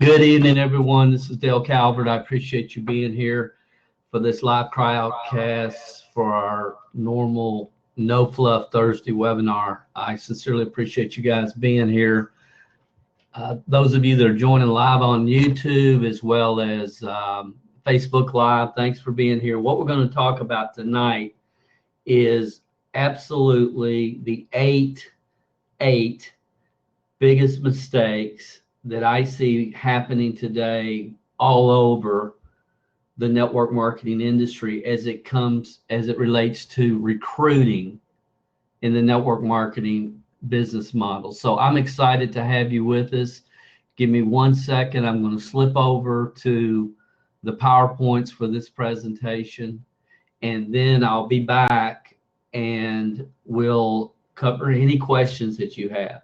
Good evening, everyone. This is Dale Calvert. I appreciate you being here for this live crowdcast for our normal No Fluff Thursday webinar. I sincerely appreciate you guys being here. Those of you that are joining live on YouTube as well as Facebook Live, thanks for being here. What we're going to talk about tonight is absolutely the eight biggest mistakes that I see happening today all over the network marketing industry as it relates to recruiting in the network marketing business model. So I'm excited to have you with us. Give me 1 second. I'm going to slip over to the PowerPoints for this presentation, and then I'll be back and we'll cover any questions that you have.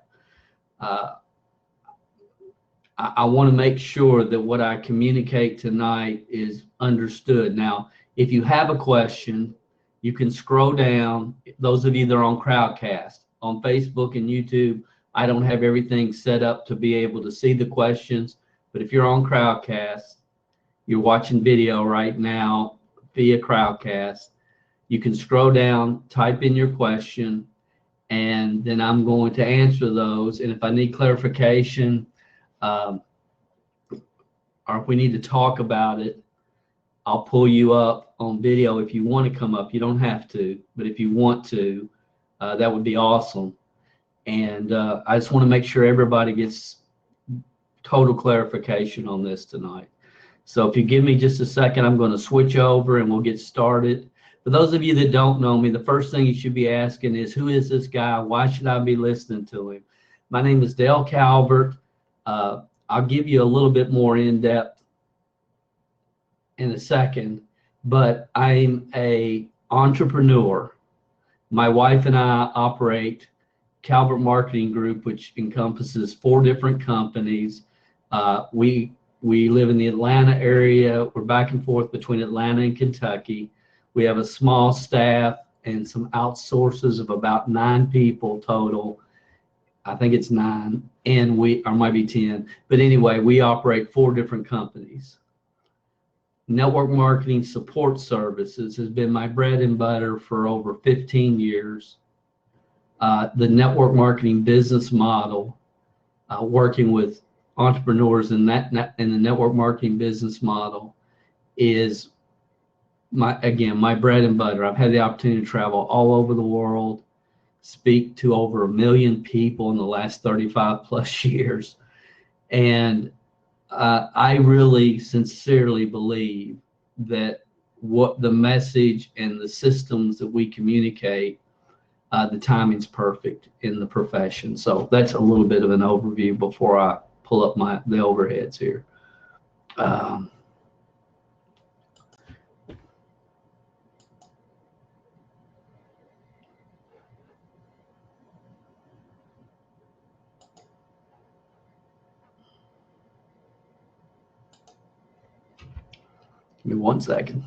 I want to make sure that what I communicate tonight is understood. Now, if you have a question, you can scroll down. Those of you that are on Crowdcast, on Facebook and YouTube, I don't have everything set up to be able to see the questions. But if you're on Crowdcast, you're watching video right now via Crowdcast, you can scroll down, type in your question, and then I'm going to answer those. And if I need clarification, or if we need to talk about it, I'll pull you up on video if you want to come up. You don't have to, but if you want to, that would be awesome. And I just want to make sure everybody gets total clarification on this tonight. So if you give me just a second, I'm going to switch over and we'll get started. For those of you that don't know me, the first thing you should be asking is, who is this guy? Why should I be listening to him? My name is Dale Calvert. I'll give you a little bit more in depth in a second, but I'm an entrepreneur. My wife and I operate Calvert Marketing Group, which encompasses 4 different companies. We live in the Atlanta area. We're back and forth between Atlanta and Kentucky. We have a small staff and some outsources of about 9 people total. I think it's 9, and or might be 10. But anyway, we operate 4 different companies. Network marketing support services has been my bread and butter for over 15 years. The network marketing business model, working with entrepreneurs in the network marketing business model, is my bread and butter. I've had the opportunity to travel all over the world, speak to over 1 million people in the last 35 plus years. And I really sincerely believe that what the message and the systems that we communicate, the timing's perfect in the profession. So that's a little bit of an overview before I pull up the overheads here. Give me 1 second.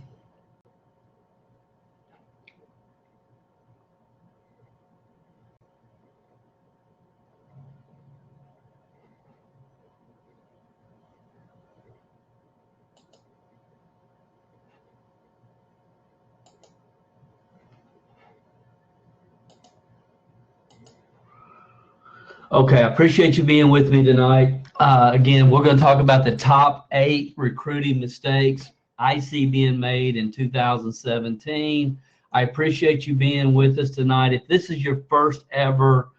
Okay, I appreciate you being with me tonight. Again, we're going to talk about the top 8 recruiting mistakes I see being made in 2017. I appreciate you being with us tonight. If this is your first ever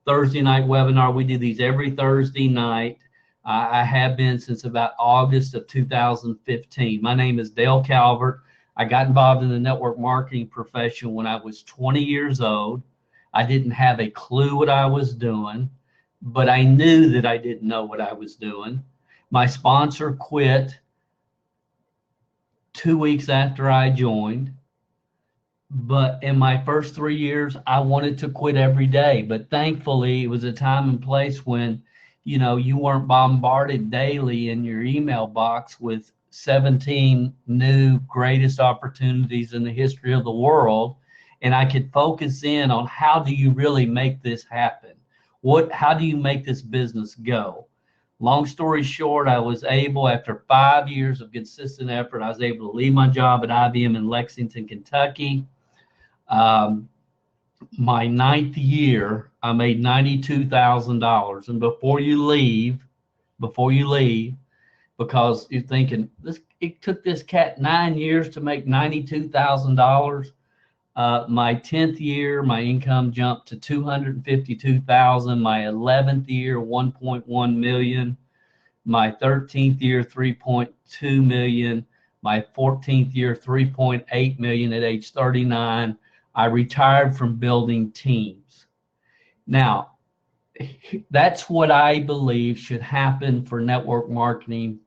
Thursday night webinar, we do these every Thursday night. I have been since about August of 2015. My name is Dale Calvert. I got involved in the network marketing profession when I was 20 years old. I didn't have a clue what I was doing, but I knew that I didn't know what I was doing. My sponsor quit 2 weeks after I joined, but in my first 3 years, I wanted to quit every day. But thankfully, it was a time and place when, you weren't bombarded daily in your email box with 17 new greatest opportunities in the history of the world. And I could focus in on, how do you really make this happen? How do you make this business go? Long story short, I was able, after 5 years of consistent effort, I was able to leave my job at IBM in Lexington, Kentucky. Um, my 9th year, I made $92,000. And before you leave, because you're thinking it took this cat 9 years to make $92,000. My 10th year, my income jumped to 252,000. My 11th year, 1.1 million. My 13th year, 3.2 million. My 14th year, 3.8 million at age 39. I retired from building teams. Now, that's what I believe should happen for network marketing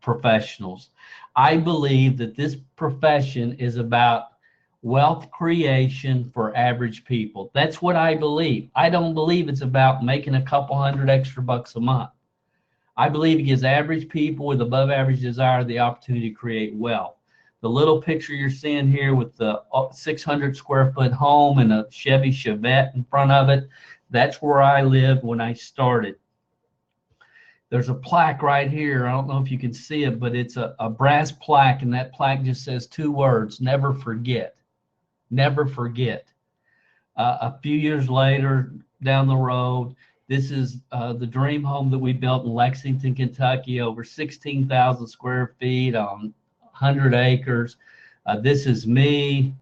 professionals. I believe that this profession is about wealth creation for average people. That's what I believe. I don't believe it's about making a couple hundred extra bucks a month. I believe it gives average people with above average desire the opportunity to create wealth. The little picture you're seeing here with the 600 square foot home and a Chevy Chevette in front of it, that's where I lived when I started. There's a plaque right here. I don't know if you can see it, but it's a brass plaque, and that plaque just says 2 words: never forget. Never forget. A few years later, down the road, this is the dream home that we built in Lexington, Kentucky, over 16,000 square feet on 100 acres. This is me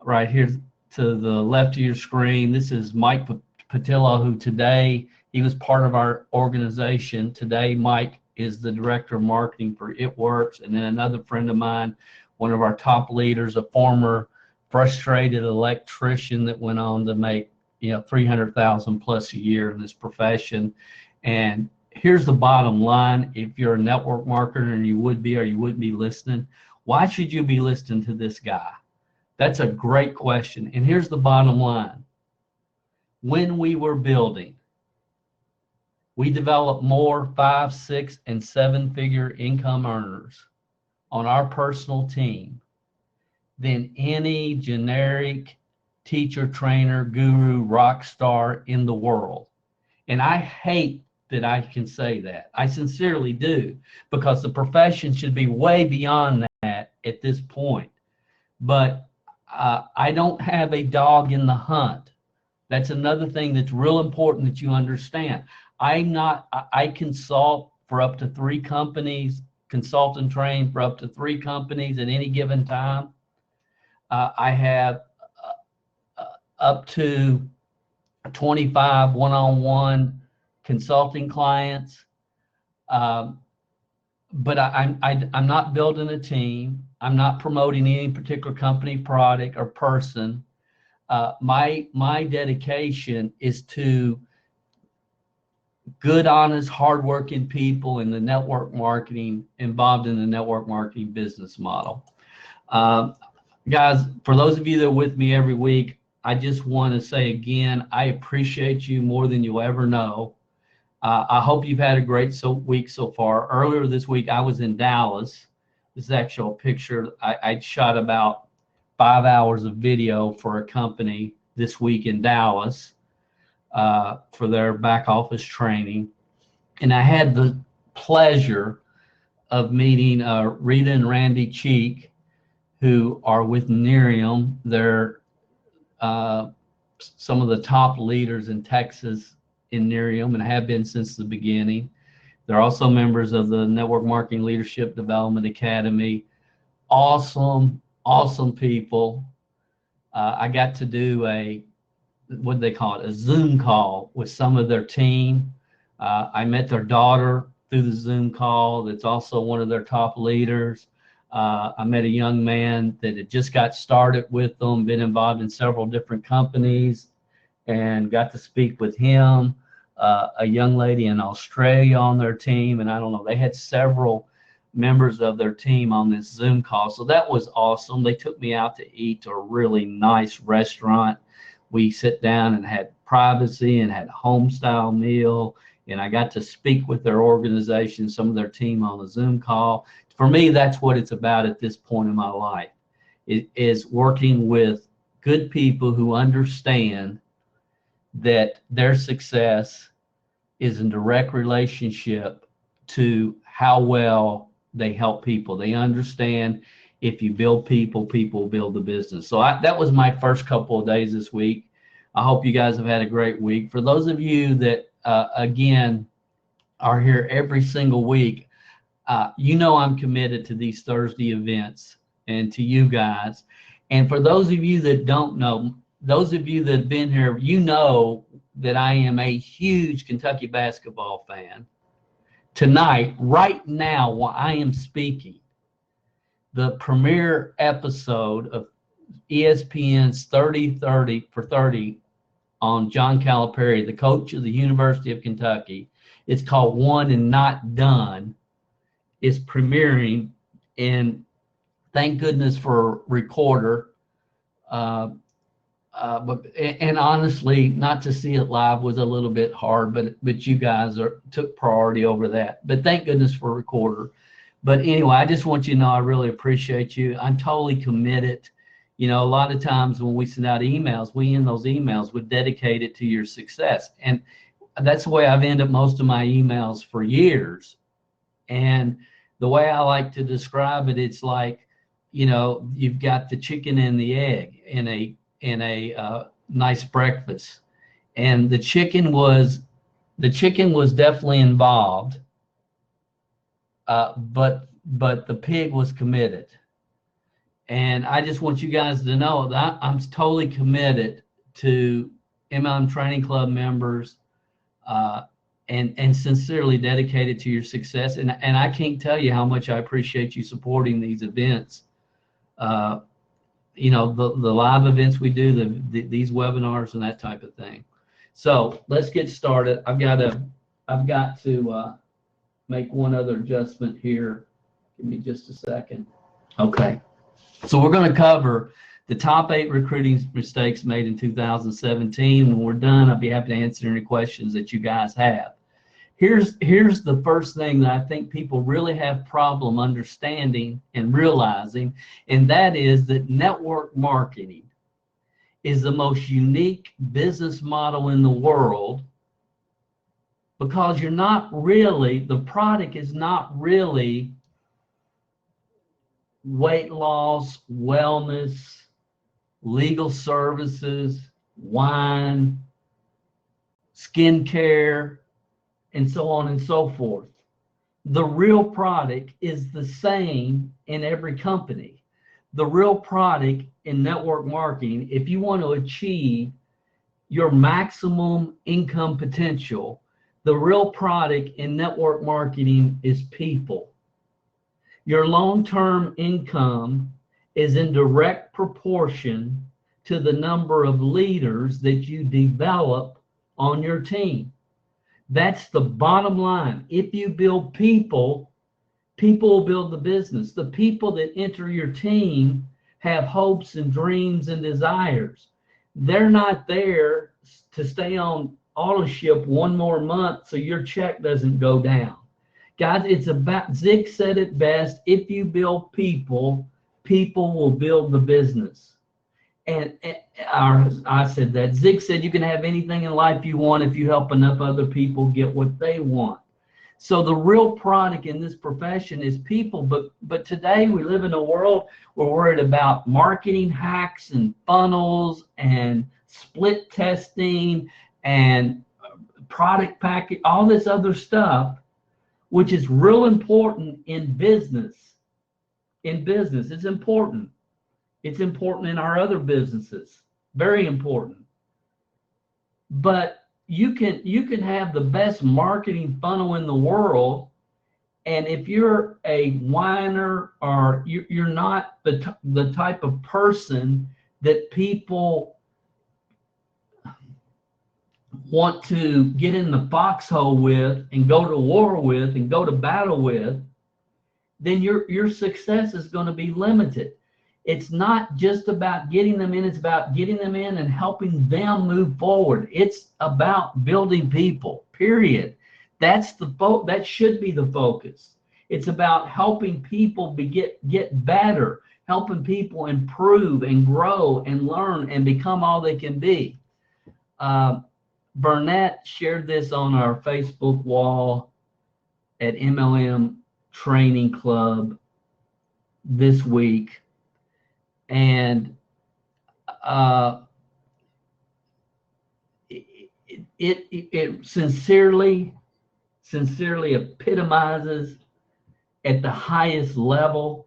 right here to the left of your screen. This is Mike Patillo, who today, he was part of our organization. Today, Mike is the director of marketing for It Works. And then another friend of mine, one of our top leaders, a former frustrated electrician that went on to make 300,000 plus a year in this profession. And here's the bottom line: if you're a network marketer, and you would be or you wouldn't be listening, why should you be listening to this guy? That's a great question. And here's the bottom line: when we were building, we developed more 5, 6, and 7-figure income earners on our personal team than any generic teacher, trainer, guru, rock star in the world. And I hate that I can say that. I sincerely do, because the profession should be way beyond that at this point. But I don't have a dog in the hunt. That's another thing that's real important that you understand. I consult for up to 3 companies, consult and train for up to 3 companies at any given time. I have up to 25 one-on-one consulting clients, but I'm not building a team. I'm not promoting any particular company, product, or person. My dedication is to good, honest, hardworking people in the network marketing, involved in the network marketing business model. Guys, for those of you that are with me every week, I just want to say again, I appreciate you more than you'll ever know. I hope you've had a great week so far. Earlier this week, I was in Dallas. This is actually a picture. I shot about 5 hours of video for a company this week in Dallas for their back office training. And I had the pleasure of meeting Rita and Randy Cheek, who are with Nerium. They're some of the top leaders in Texas in Nerium and have been since the beginning. They're also members of the Network Marketing Leadership Development Academy. Awesome, awesome people. I got to do what they call it, a Zoom call with some of their team. I met their daughter through the Zoom call that's also one of their top leaders. I met a young man that had just got started with them, been involved in several different companies, and got to speak with him. A young lady in Australia on their team, and I don't know, they had several members of their team on this Zoom call. So that was awesome. They took me out to eat to a really nice restaurant. We sit down and had privacy and had a home style meal, and I got to speak with their organization, some of their team on the Zoom call. For me, that's what it's about at this point in my life. It is working with good people who understand that their success is in direct relationship to how well they help people. They understand if you build people, people build the business. So that was my first couple of days this week. I hope you guys have had a great week. For those of you that, again, are here every single week, you know I'm committed to these Thursday events and to you guys. And for those of you that don't know, those of you that have been here, you know that I am a huge Kentucky basketball fan. Tonight, right now, while I am speaking, the premiere episode of ESPN's 30 for 30 on John Calipari, the coach of the University of Kentucky, it's called One and Not Done, is premiering. And thank goodness for a recorder. And honestly, not to see it live was a little bit hard, but you guys took priority over that. But thank goodness for a recorder. But anyway, I just want you to know I really appreciate you. I'm totally committed. You know, a lot of times when we send out emails, we end those emails with dedicated to your success. And that's the way I've ended most of my emails for years. And the way I like to describe it, it's like, you know, you've got the chicken and the egg in a nice breakfast, and the chicken was definitely involved, but the pig was committed. And I just want you guys to know that I'm totally committed to MLM Training Club members, and sincerely dedicated to your success. And I can't tell you how much I appreciate you supporting these events. You know, the live events we do, these webinars and that type of thing. So let's get started. I've got to make one other adjustment here. Give me just a second. Okay. So we're going to cover the top 8 recruiting mistakes made in 2017. When we're done, I'll be happy to answer any questions that you guys have. Here's the first thing that I think people really have problem understanding and realizing, and that is that network marketing is the most unique business model in the world, because the product is not really weight loss, wellness, legal services, wine, skincare, and so on and so forth. The real product is the same in every company. The real product in network marketing, if you want to achieve your maximum income potential, the real product in network marketing is people. Your long-term income is in direct proportion to the number of leaders that you develop on your team. That's the bottom line. If you build people, people will build the business. The people that enter your team have hopes and dreams and desires. They're not there to stay on auto ship one more month so your check doesn't go down. Guys, it's about, Zig said it best, if you build people, people will build the business. And I said that. Zig said you can have anything in life you want if you help enough other people get what they want. So the real product in this profession is people. But today we live in a world where we're worried about marketing hacks and funnels and split testing and product package, all this other stuff, which is real important in business. In business, it's important. It's important in our other businesses, very important. But you can have the best marketing funnel in the world, and if you're a whiner or you're not the type of person that people want to get in the foxhole with and go to war with and go to battle with, then your success is going to be limited. It's not just about getting them in, it's about getting them in and helping them move forward. It's about building people, period. That should be the focus. It's about helping people get better, helping people improve and grow and learn and become all they can be. Burnett shared this on our Facebook wall. at MLM Training Club this week, and it sincerely epitomizes at the highest level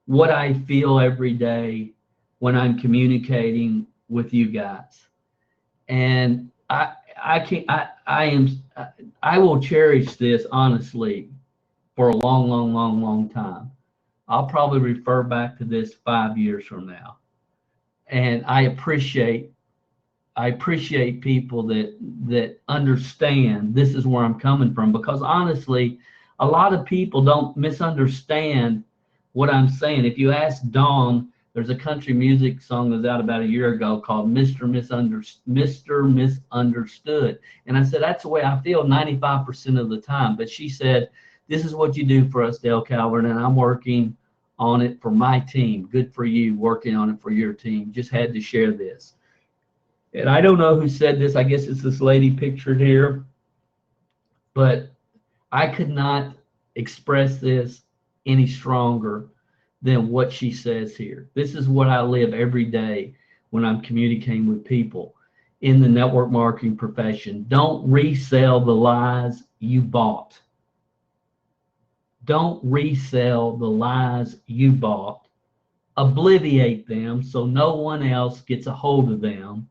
what I feel every day when I'm communicating with you guys. And I will cherish this honestly for a long time. I'll probably refer back to this 5 years from now. And I appreciate people that understand this is where I'm coming from, because honestly, a lot of people don't misunderstand what I'm saying. If you ask Dawn, there's a country music song that was out about a year ago called Mr. Misunderstood. And I said, that's the way I feel 95% of the time. But she said, this is what you do for us, Dale Calvert, and I'm working on it for my team. Good for you, working on it for your team. Just had to share this. And I don't know who said this. I guess it's this lady pictured here. But I could not express this any stronger than what she says here. This is what I live every day when I'm communicating with people in the network marketing profession. Don't resell the lies you bought. Don't resell the lies you bought. Obliviate them so no one else gets a hold of them,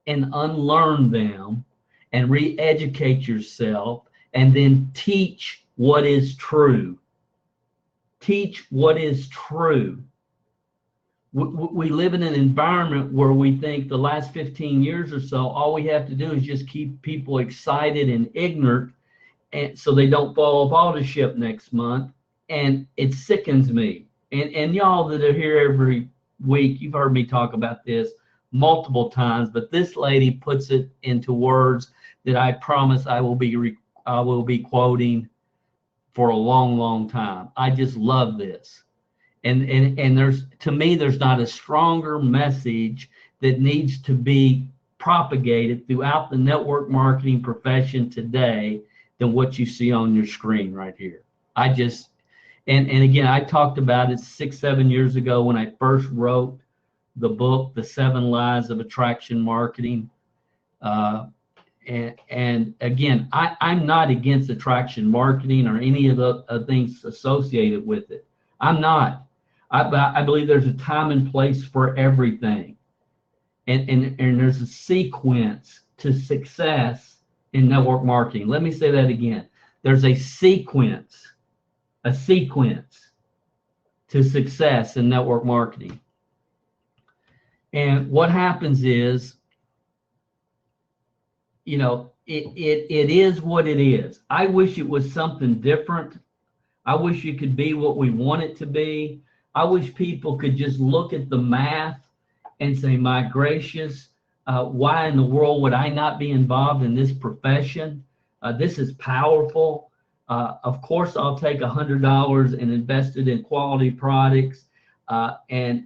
and unlearn them and re-educate yourself, and then teach what is true. Teach what is true. We live in an environment where we think the last 15 years or so, all we have to do is just keep people excited and ignorant, and so they don't fall off the ship next month. And it sickens me. And y'all that are here every week, you've heard me talk about this multiple times, but this lady puts it into words that I promise I will be quoting for a long time. I just love this. And there's, to me, there's not a stronger message that needs to be propagated throughout the network marketing profession today than what you see on your screen right here. And again, I talked about it 6-7 years ago when I first wrote the book, The 7 Lies of Attraction Marketing. And again, I'm not against attraction marketing or any of the things associated with it. I'm not. I believe there's a time and place for everything. And there's a sequence to success in network marketing. Let me say that again. There's a sequence to success in network marketing. And what happens is, you know, it is what it is. I wish it was something different. I wish it could be what we want it to be. I wish people could just look at the math and say, my gracious, why in the world would I not be involved in this profession? This is powerful. Of course, I'll take $100 and invest it in quality products. And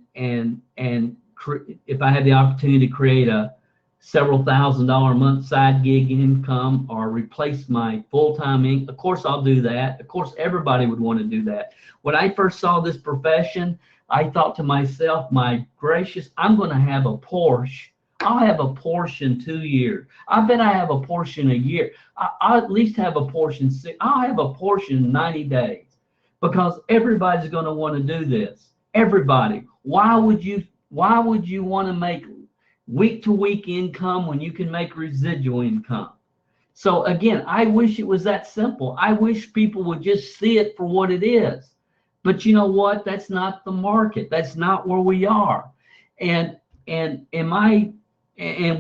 if I had the opportunity to create a several $1,000s a month side gig income or replace my full-time income, of course I'll do that. Of course, everybody would want to do that. When I first saw this profession, I thought to myself, my gracious, I'm going to have a Porsche. I'll have a Porsche in 2 years. I bet I have a Porsche in a year. I'll at least have a Porsche in I'll have a Porsche in 90 days, because everybody's going to want to do this. Everybody. Why would you want to make week-to-week income when you can make residual income? So again, I wish it was that simple. I wish people would just see it for what it is. But you know what? That's not the market. That's not where we are. And when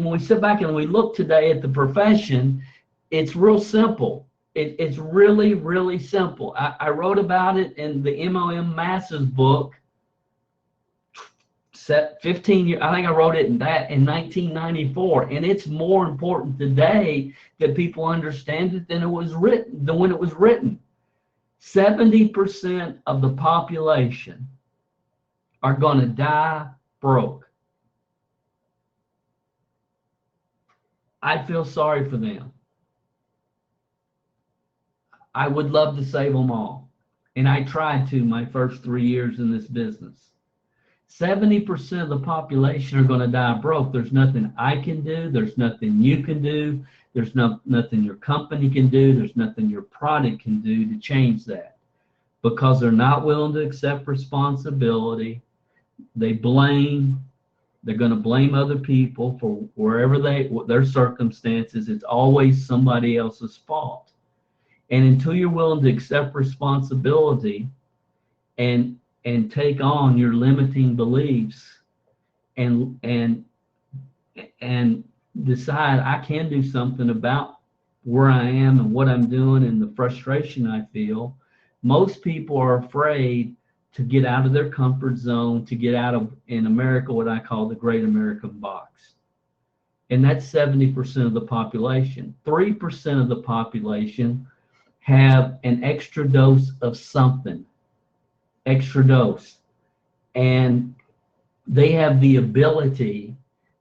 we sit back and we look today at the profession, it's real simple. It's really, really simple. I wrote about it in the MLM Masses book. 15 years, I think I wrote it in 1994, and it's more important today that people understand it than when it was written. 70% of the population are going to die broke. I feel sorry for them. I would love to save them all. And I tried to my first 3 years in this business. 70% of the population are going to die broke. There's nothing I can do. There's nothing you can do. There's nothing your company can do. There's nothing your product can do to change that, because they're not willing to accept responsibility. They blame. They're going to blame other people for wherever their circumstances. It's always somebody else's fault. And until you're willing to accept responsibility and take on your limiting beliefs and decide I can do something about where I am and what I'm doing and the frustration I feel, most people are afraid to get out of their comfort zone, to get out of, in America, what I call the Great American Box. And that's 70% of the population. 3% of the population have an extra dose of something, extra dose. And they have the ability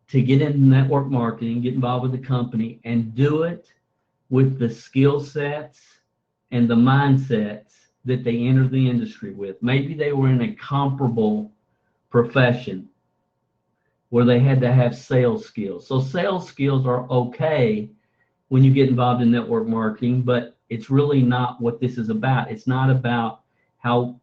to get into network marketing, get involved with the company, and do it with the skill sets and the mindsets that they enter the industry with. Maybe they were in a comparable profession where they had to have sales skills. So sales skills are okay when you get involved in network marketing, but it's really not what this is about. It's not about how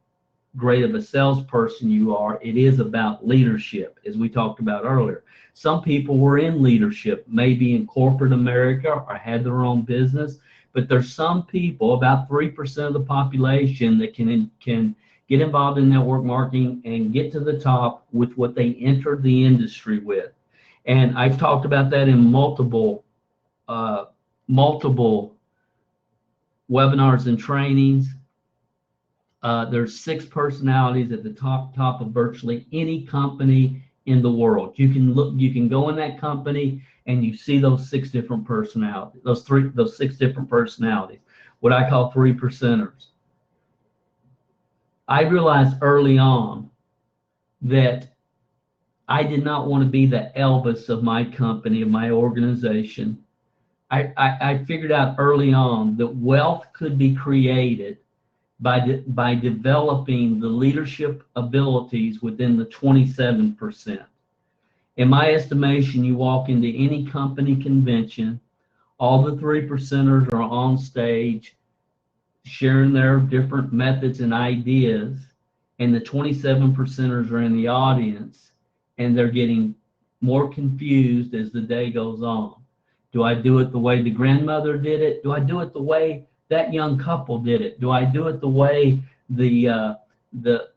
great of a salesperson you are. It is about leadership, as we talked about earlier. Some people were in leadership, maybe in corporate America, or had their own business, but there's some people, about 3% of the population, that can get involved in network marketing and get to the top with what they entered the industry with. And I've talked about that in multiple webinars and trainings. There's 6 personalities at the top of virtually any company in the world. You can go in that company and you see those 6 different personalities, those 6 different personalities, what I call 3%ers. I realized early on that I did not want to be the Elvis of my company, of my organization. I figured out early on that wealth could be created by developing the leadership abilities within the 27%. In my estimation, you walk into any company convention, all the 3%ers are on stage sharing their different methods and ideas, and the 27%ers are in the audience, and they're getting more confused as the day goes on. Do I do it the way the grandmother did it? Do I do it the way that young couple did it? Do I do it the way the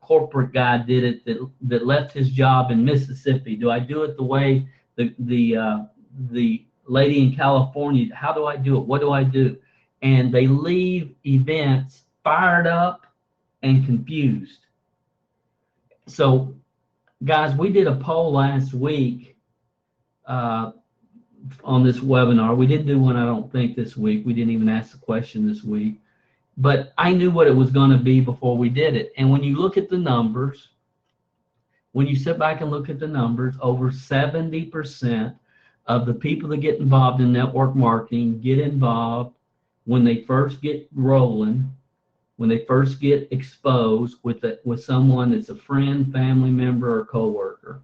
corporate guy did it that left his job in Mississippi? Do I do it the way the lady in California? How do I do it? What do I do? And they leave events fired up and confused. So, guys, we did a poll last week on this webinar. We didn't do one, I don't think, this week. We didn't even ask the question this week. But I knew what it was going to be before we did it. And when you look at the numbers, when you sit back and look at the numbers, over 70% of the people that get involved in network marketing get involved when they first get rolling, when they first get exposed with someone that's a friend, family member, or coworker.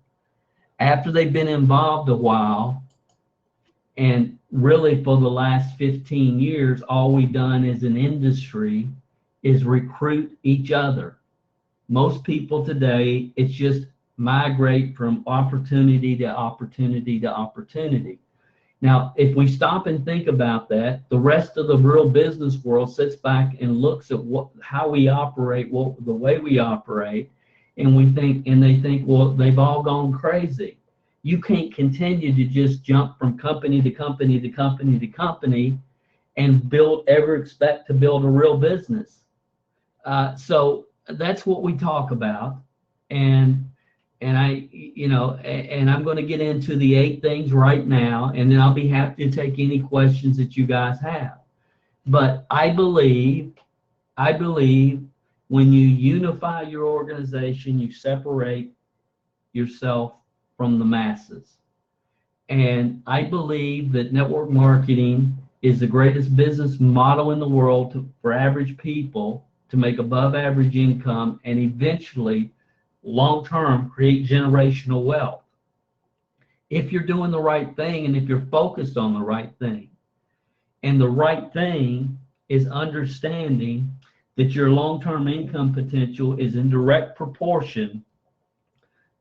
After they've been involved a while, and really for the last 15 years, all we've done as an industry is recruit each other. Most people today, it's just migrate from opportunity to opportunity to opportunity. Now, if we stop and think about that, the rest of the real business world sits back and looks at how we operate, the way we operate, and they think, well, they've all gone crazy. You can't continue to just jump from company to company to company to company and expect to build a real business. So that's what we talk about, and I'm going to get into the 8 things right now, and then I'll be happy to take any questions that you guys have. But I believe when you unify your organization, you separate yourself from the masses. And I believe that network marketing is the greatest business model in the world for average people to make above average income and eventually, long term, create generational wealth. If you're doing the right thing and if you're focused on the right thing. And the right thing is understanding that your long-term income potential is in direct proportion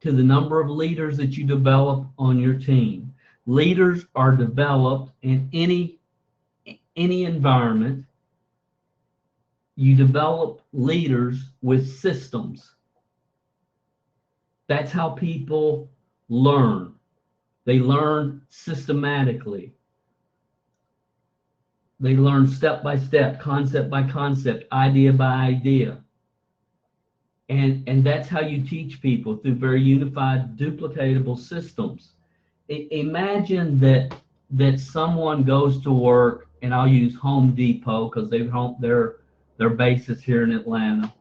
to the number of leaders that you develop on your team. Leaders are developed in any environment. You develop leaders with systems. That's how people learn. They learn systematically. They learn step by step, concept by concept, idea by idea. And that's how you teach people, through very unified, duplicatable systems. Imagine that someone goes to work, and I'll use Home Depot because their base is here in Atlanta,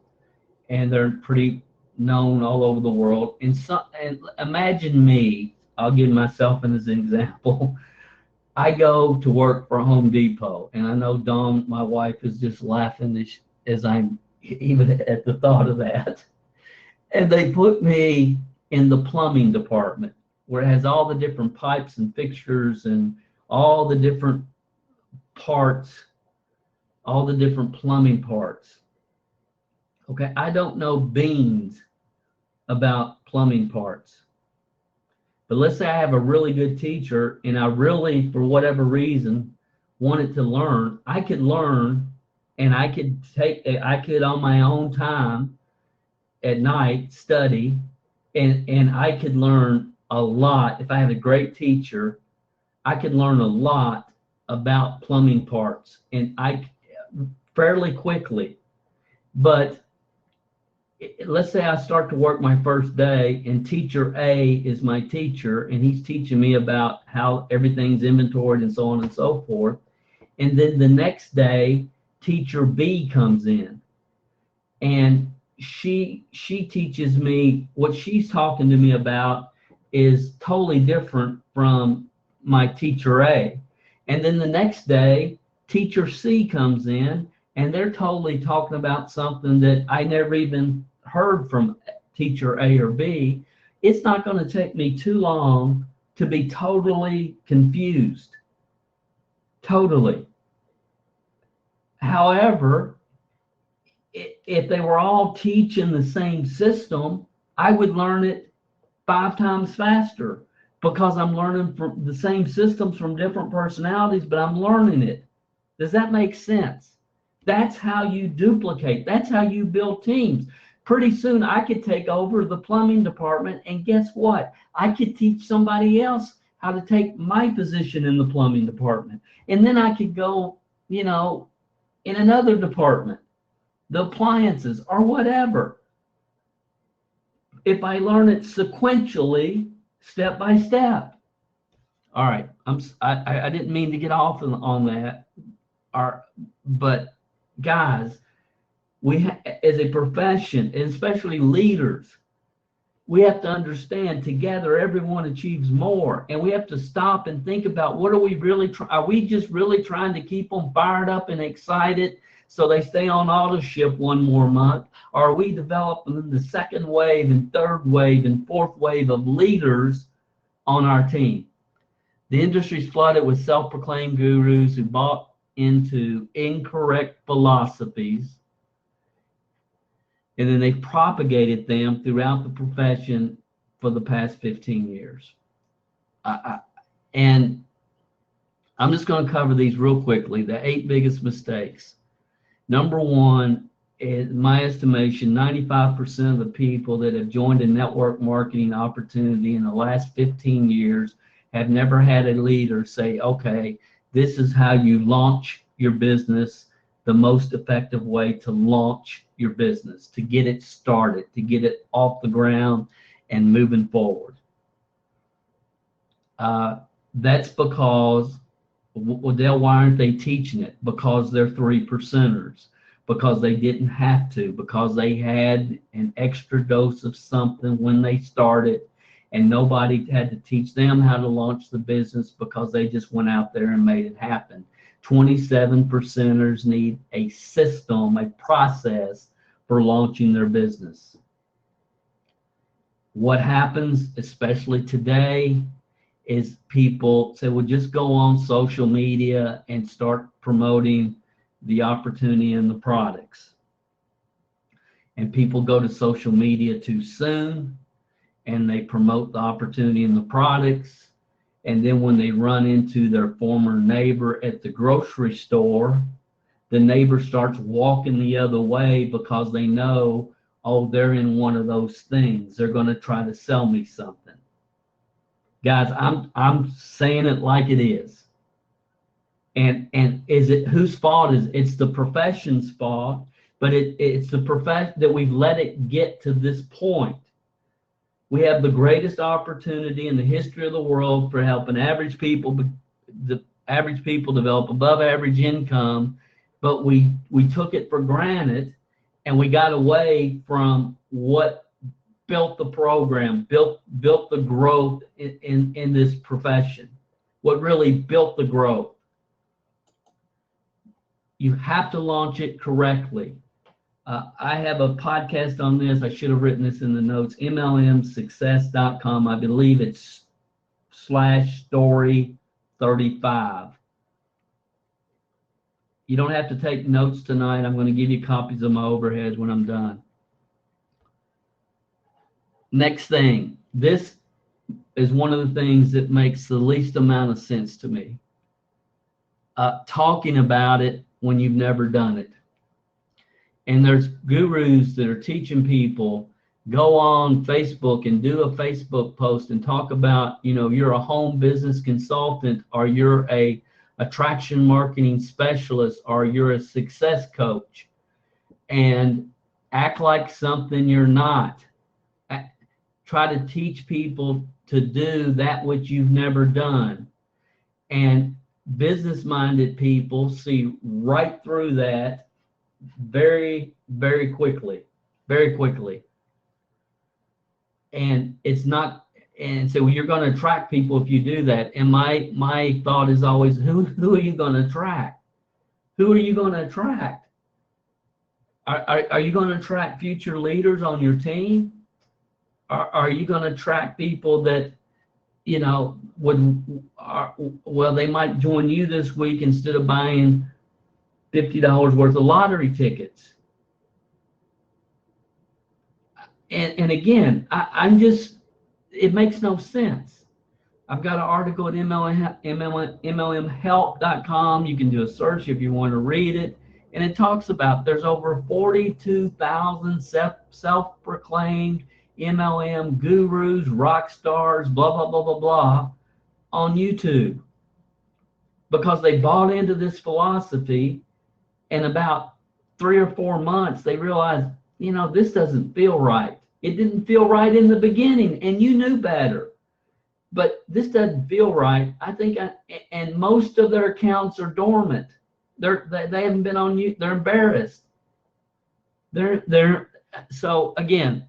and they're pretty known all over the world. And imagine me, I'll give myself as an example. I go to work for Home Depot, and I know Dawn, my wife, is just laughing as I'm even at the thought of that. And they put me in the plumbing department, where it has all the different pipes and fixtures and all the different parts, all the different plumbing parts. Okay, I don't know beans about plumbing parts. But let's say I have a really good teacher and I really, for whatever reason, wanted to learn. I could learn, and I could on my own time at night study, and I could learn a lot. If I had a great teacher, I could learn a lot about plumbing parts, and I fairly quickly. But let's say I start to work my first day, and teacher A is my teacher, and he's teaching me about how everything's inventoried and so on and so forth. And then the next day, teacher B comes in, and she teaches me what she's talking to me about is totally different from my teacher A. And then the next day, teacher C comes in, and they're totally talking about something that I never even heard from teacher A or B. It's not going to take me too long to be totally confused. Totally. However, if they were all teaching the same system, I would learn it 5 times faster, because I'm learning from the same systems from different personalities, but I'm learning it. Does that make sense? That's how you duplicate. That's how you build teams. Pretty soon I could take over the plumbing department, and guess what? I could teach somebody else how to take my position in the plumbing department. And then I could go, in another department, the appliances or whatever. If I learn it sequentially, step by step. All right, I didn't mean to get off on that. But guys, as a profession, and especially leaders, we have to understand together everyone achieves more, and we have to stop and think about, what are we really are we just really trying to keep them fired up and excited so they stay on auto ship one more month? Or are we developing the second wave and third wave and fourth wave of leaders on our team? The industry's flooded with self-proclaimed gurus who bought into incorrect philosophies, and then they've propagated them throughout the profession for the past 15 years. And I'm just going to cover these real quickly, the 8 biggest mistakes. Number one, in my estimation, 95% of the people that have joined a network marketing opportunity in the last 15 years have never had a leader say, okay, this is how you launch your business, the most effective way to launch your business, to get it started, to get it off the ground and moving forward. That's because, well, Dale, why aren't they teaching it? Because they're 3%ers, because they didn't have to, because they had an extra dose of something when they started, and nobody had to teach them how to launch the business, because they just went out there and made it happen. 27%ers need a system, a process for launching their business. What happens, especially today, is people say, well, just go on social media and start promoting the opportunity and the products. And people go to social media too soon, and they promote the opportunity and the products. And then when they run into their former neighbor at the grocery store, the neighbor starts walking the other way because they know, oh, they're in one of those things. They're going to try to sell me something. Guys, I'm saying it like it is. And is it whose fault is it? It's the profession's fault, but it's the profession that we've let it get to this point. We have the greatest opportunity in the history of the world for helping the average people develop above average income, but we took it for granted, and we got away from what built the program, built the growth in this profession. What really built the growth. You have to launch it correctly. I have a podcast on this. I should have written this in the notes. MLMsuccess.com. I believe it's /story35. You don't have to take notes tonight. I'm going to give you copies of my overheads when I'm done. Next thing. This is one of the things that makes the least amount of sense to me. Talking about it when you've never done it. And there's gurus that are teaching people, go on Facebook and do a Facebook post and talk about, you're a home business consultant, or you're a attraction marketing specialist, or you're a success coach, and act like something you're not. Try to teach people to do that which you've never done. And business-minded people see right through that very, very quickly. And it's not, and so you're going to attract people if you do that. And my thought is always, who are you going to attract? Who are you going to attract? Are you going to attract future leaders on your team? Are you going to attract people that, they might join you this week instead of buying $50 worth of lottery tickets? And again, it makes no sense. I've got an article at MLMhelp.com. You can do a search if you want to read it. And it talks about there's over 42,000 self-proclaimed MLM gurus, rock stars, blah, blah, blah, blah, blah, on YouTube. Because they bought into this philosophy, and about 3 or 4 months, they realized, this doesn't feel right. It didn't feel right in the beginning, and you knew better. But this doesn't feel right. I think, and most of their accounts are dormant. They haven't been on you. They're embarrassed. So again,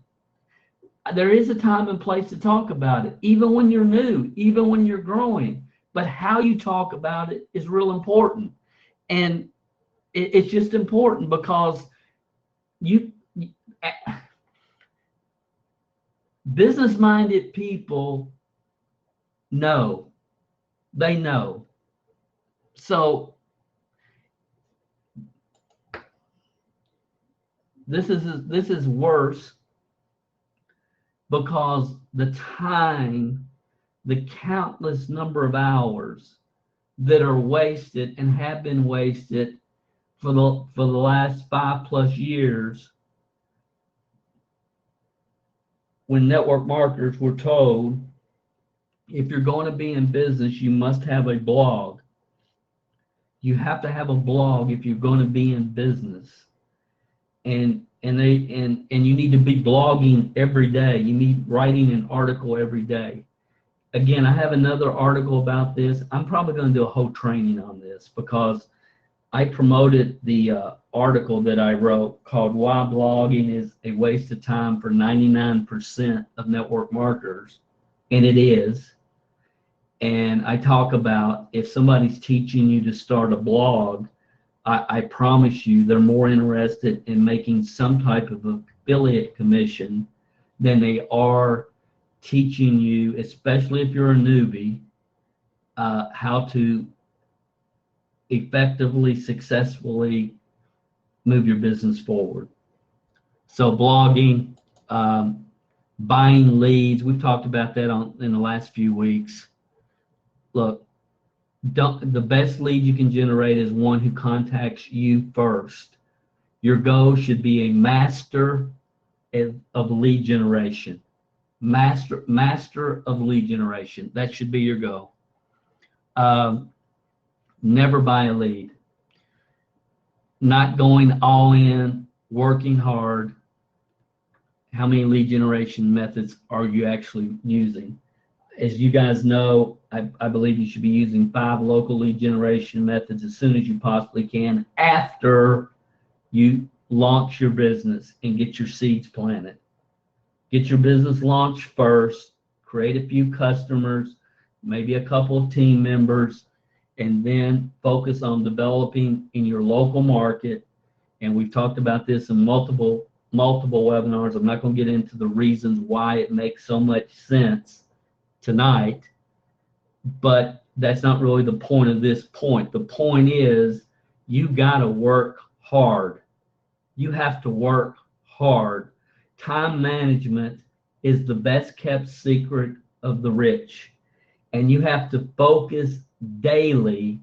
there is a time and place to talk about it, even when you're new, even when you're growing. But how you talk about it is real important. And it's just important because business-minded people know. They know. So this is worse because the time, the countless number of hours that are wasted and have been wasted for the last 5+ years, when network marketers were told, if you're going to be in business, you must have a blog. You have to have a blog if you're going to be in business. And you need to be blogging every day. You need writing an article every day. Again, I have another article about this. I'm probably going to do a whole training on this because I promoted the article that I wrote called Why Blogging is a Waste of Time for 99% of Network Marketers. And it is. And I talk about if somebody's teaching you to start a blog, I promise you they're more interested in making some type of affiliate commission than they are teaching you, especially if you're a newbie, how to effectively, successfully move your business forward. So blogging, buying leads, we've talked about that in the last few weeks. Look, the best lead you can generate is one who contacts you first. Your goal should be a master of lead generation. Master of lead generation. That should be your goal. Never buy a lead. Not going all in, working hard. How many lead generation methods are you actually using? As you guys know, I believe you should be using 5 local lead generation methods as soon as you possibly can after you launch your business and get your seeds planted. Get your business launched first, create a few customers, maybe a couple of team members, and then focus on developing in your local market. And we've talked about this in multiple webinars. I'm not going to get into the reasons why it makes so much sense tonight, but that's not really the point of this point. The point is you got to work hard. You have to work hard. Time management is the best kept secret of the rich, and you have to focus daily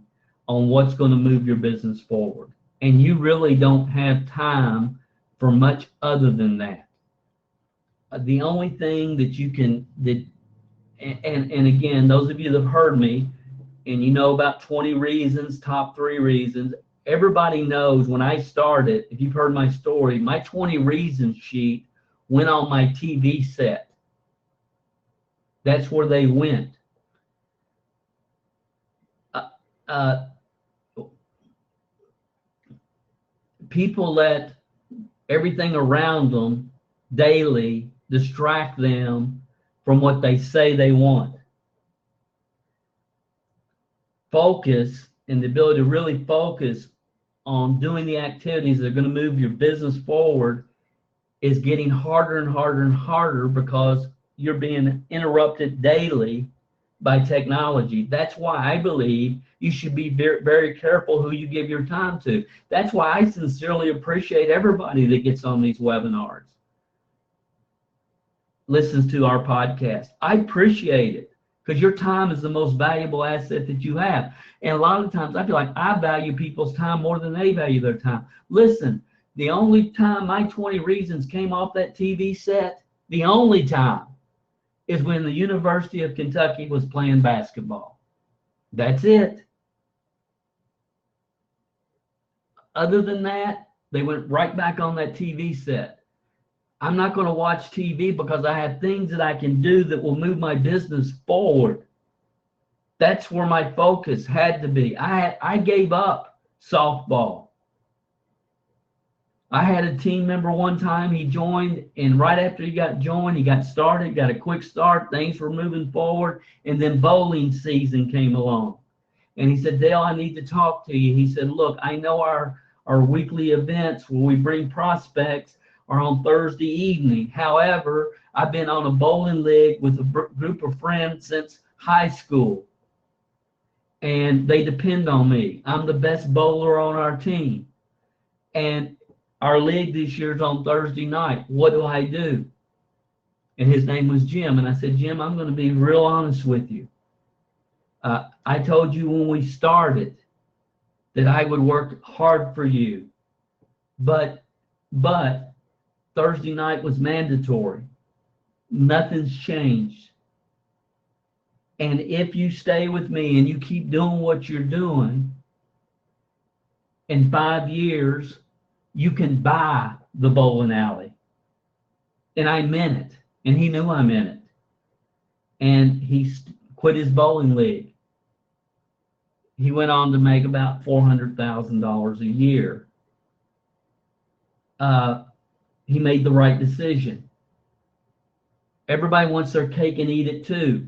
on what's going to move your business forward. And you really don't have time for much other than that. The only thing that you can, and again, those of you that have heard me, and you know about 20 reasons, top 3 reasons, everybody knows when I started, if you've heard my story, my 20 reasons sheet went on my TV set. That's where they went. People let everything around them daily distract them from what they say they want. Focus, and the ability to really focus on doing the activities that are going to move your business forward, is getting harder and harder and harder because you're being interrupted daily by technology. That's why I believe you should be very, very careful who you give your time to. That's why I sincerely appreciate everybody that gets on these webinars, listens to our podcast. I appreciate it because your time is the most valuable asset that you have. And a lot of times I feel like I value people's time more than they value their time. Listen, the only time my 20 reasons came off that TV set, the only time, is when the University of Kentucky was playing basketball. That's it. Other than that, they went right back on that TV set. I'm not going to watch TV because I have things that I can do that will move my business forward. That's where my focus had to be. I gave up softball. I had a team member one time, he joined, and right after he got joined, he got started, got a quick start, things were moving forward, and then bowling season came along. And he said, Dale, I need to talk to you. He said, look, I know our weekly events where we bring prospects are on Thursday evening. However, I've been on a bowling league with a group of friends since high school, and they depend on me. I'm the best bowler on our team. And our league this year is on Thursday night. What do I do? And his name was Jim. And I said, Jim, I'm going to be real honest with you. I told you when we started that I would work hard for you. But Thursday night was mandatory. Nothing's changed. And if you stay with me and you keep doing what you're doing, in 5 years, you can buy the bowling alley. And I meant it. And he knew I meant it. And he quit his bowling league. He went on to make about $400,000 a year. He made the right decision. Everybody wants their cake and eat it too.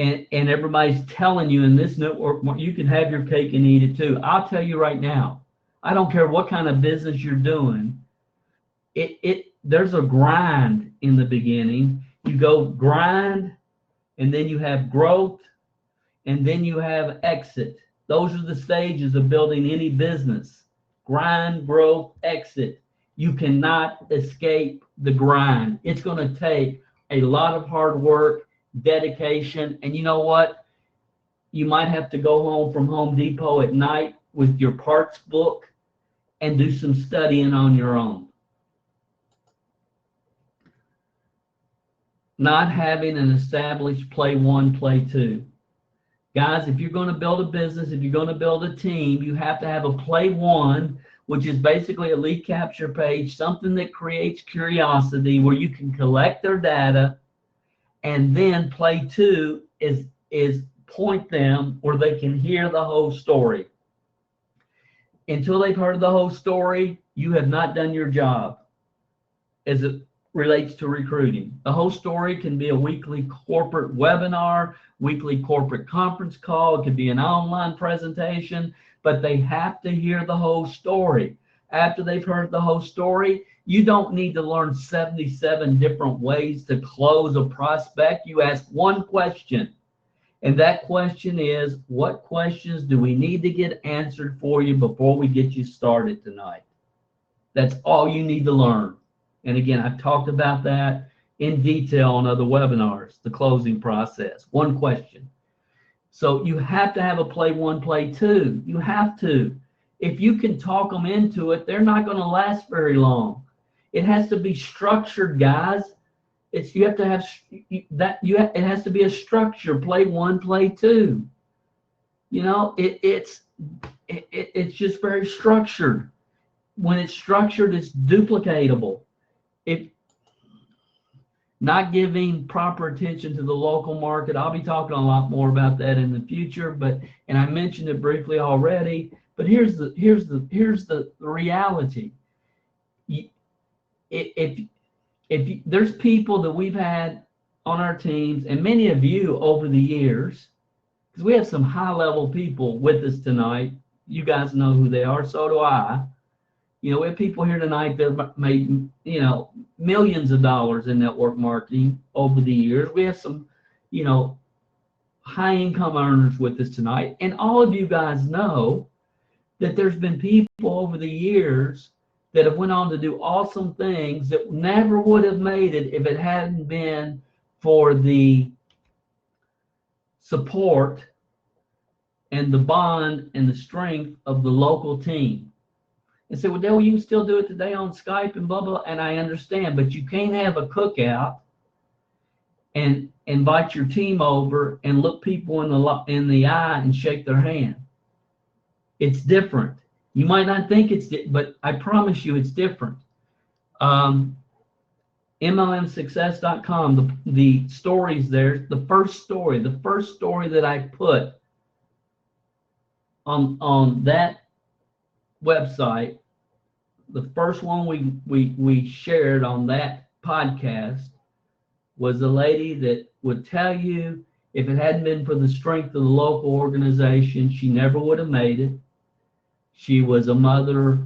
and everybody's telling you in this network, you can have your cake and eat it too. I'll tell you right now, I don't care what kind of business you're doing. There's a grind in the beginning. You go grind, and then you have growth, and then you have exit. Those are the stages of building any business. Grind, growth, exit. You cannot escape the grind. It's going to take a lot of hard work, dedication, and you know what? You might have to go home from Home Depot at night with your parts book and do some studying on your own. Not having an established play one, play two. Guys, if you're going to build a business, if you're going to build a team, you have to have a play one, which is basically a lead capture page, something that creates curiosity where you can collect their data, and then play two is point them where they can hear the whole story. Until they've heard the whole story, you have not done your job as it relates to recruiting. The whole story can be a weekly corporate webinar, weekly corporate conference call. It could be an online presentation, but they have to hear the whole story. After they've heard the whole story, you don't need to learn 77 different ways to close a prospect. You ask one question, and that question is, what questions do we need to get answered for you before we get you started tonight? That's all you need to learn. And again, I've talked about that in detail on other webinars, the closing process. One question. So you have to have a play one, play two. You have to. If you can talk them into it, they're not going to last very long. It has to be structured, guys. You have to have that. It has to be a structure. Play one, play two. You know, it's just very structured. When it's structured, it's duplicatable. If not giving proper attention to the local market, I'll be talking a lot more about that in the future. And I mentioned it briefly already. But here's the reality. If there's people that we've had on our teams, and many of you over the years, because we have some high-level people with us tonight. You guys know who they are, so do I. You know, we have people here tonight that made, millions of dollars in network marketing over the years. We have some, high-income earners with us tonight. And all of you guys know that there's been people over the years that have went on to do awesome things that never would have made it if it hadn't been for the support and the bond and the strength of the local team. And say, well, Dale, you can still do it today on Skype and blah, blah, and I understand, but you can't have a cookout and invite your team over and look people in the eye and shake their hand. It's different. You might not think but I promise you it's different. MLMsuccess.com, the stories there, the first story that I put on that website, the first one we shared on that podcast was a lady that would tell you if it hadn't been for the strength of the local organization, she never would have made it. She was a mother.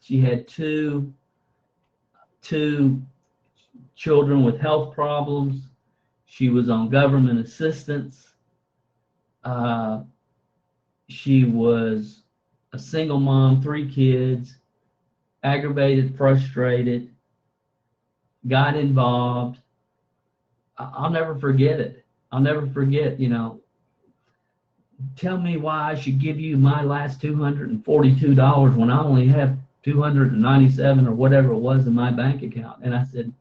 She had two children with health problems. She was on government assistance. She was a single mom, 3 kids, aggravated, frustrated, got involved. I'll never forget it. I'll never forget, tell me why I should give you my last $242 when I only have $297 or whatever it was in my bank account. And I said,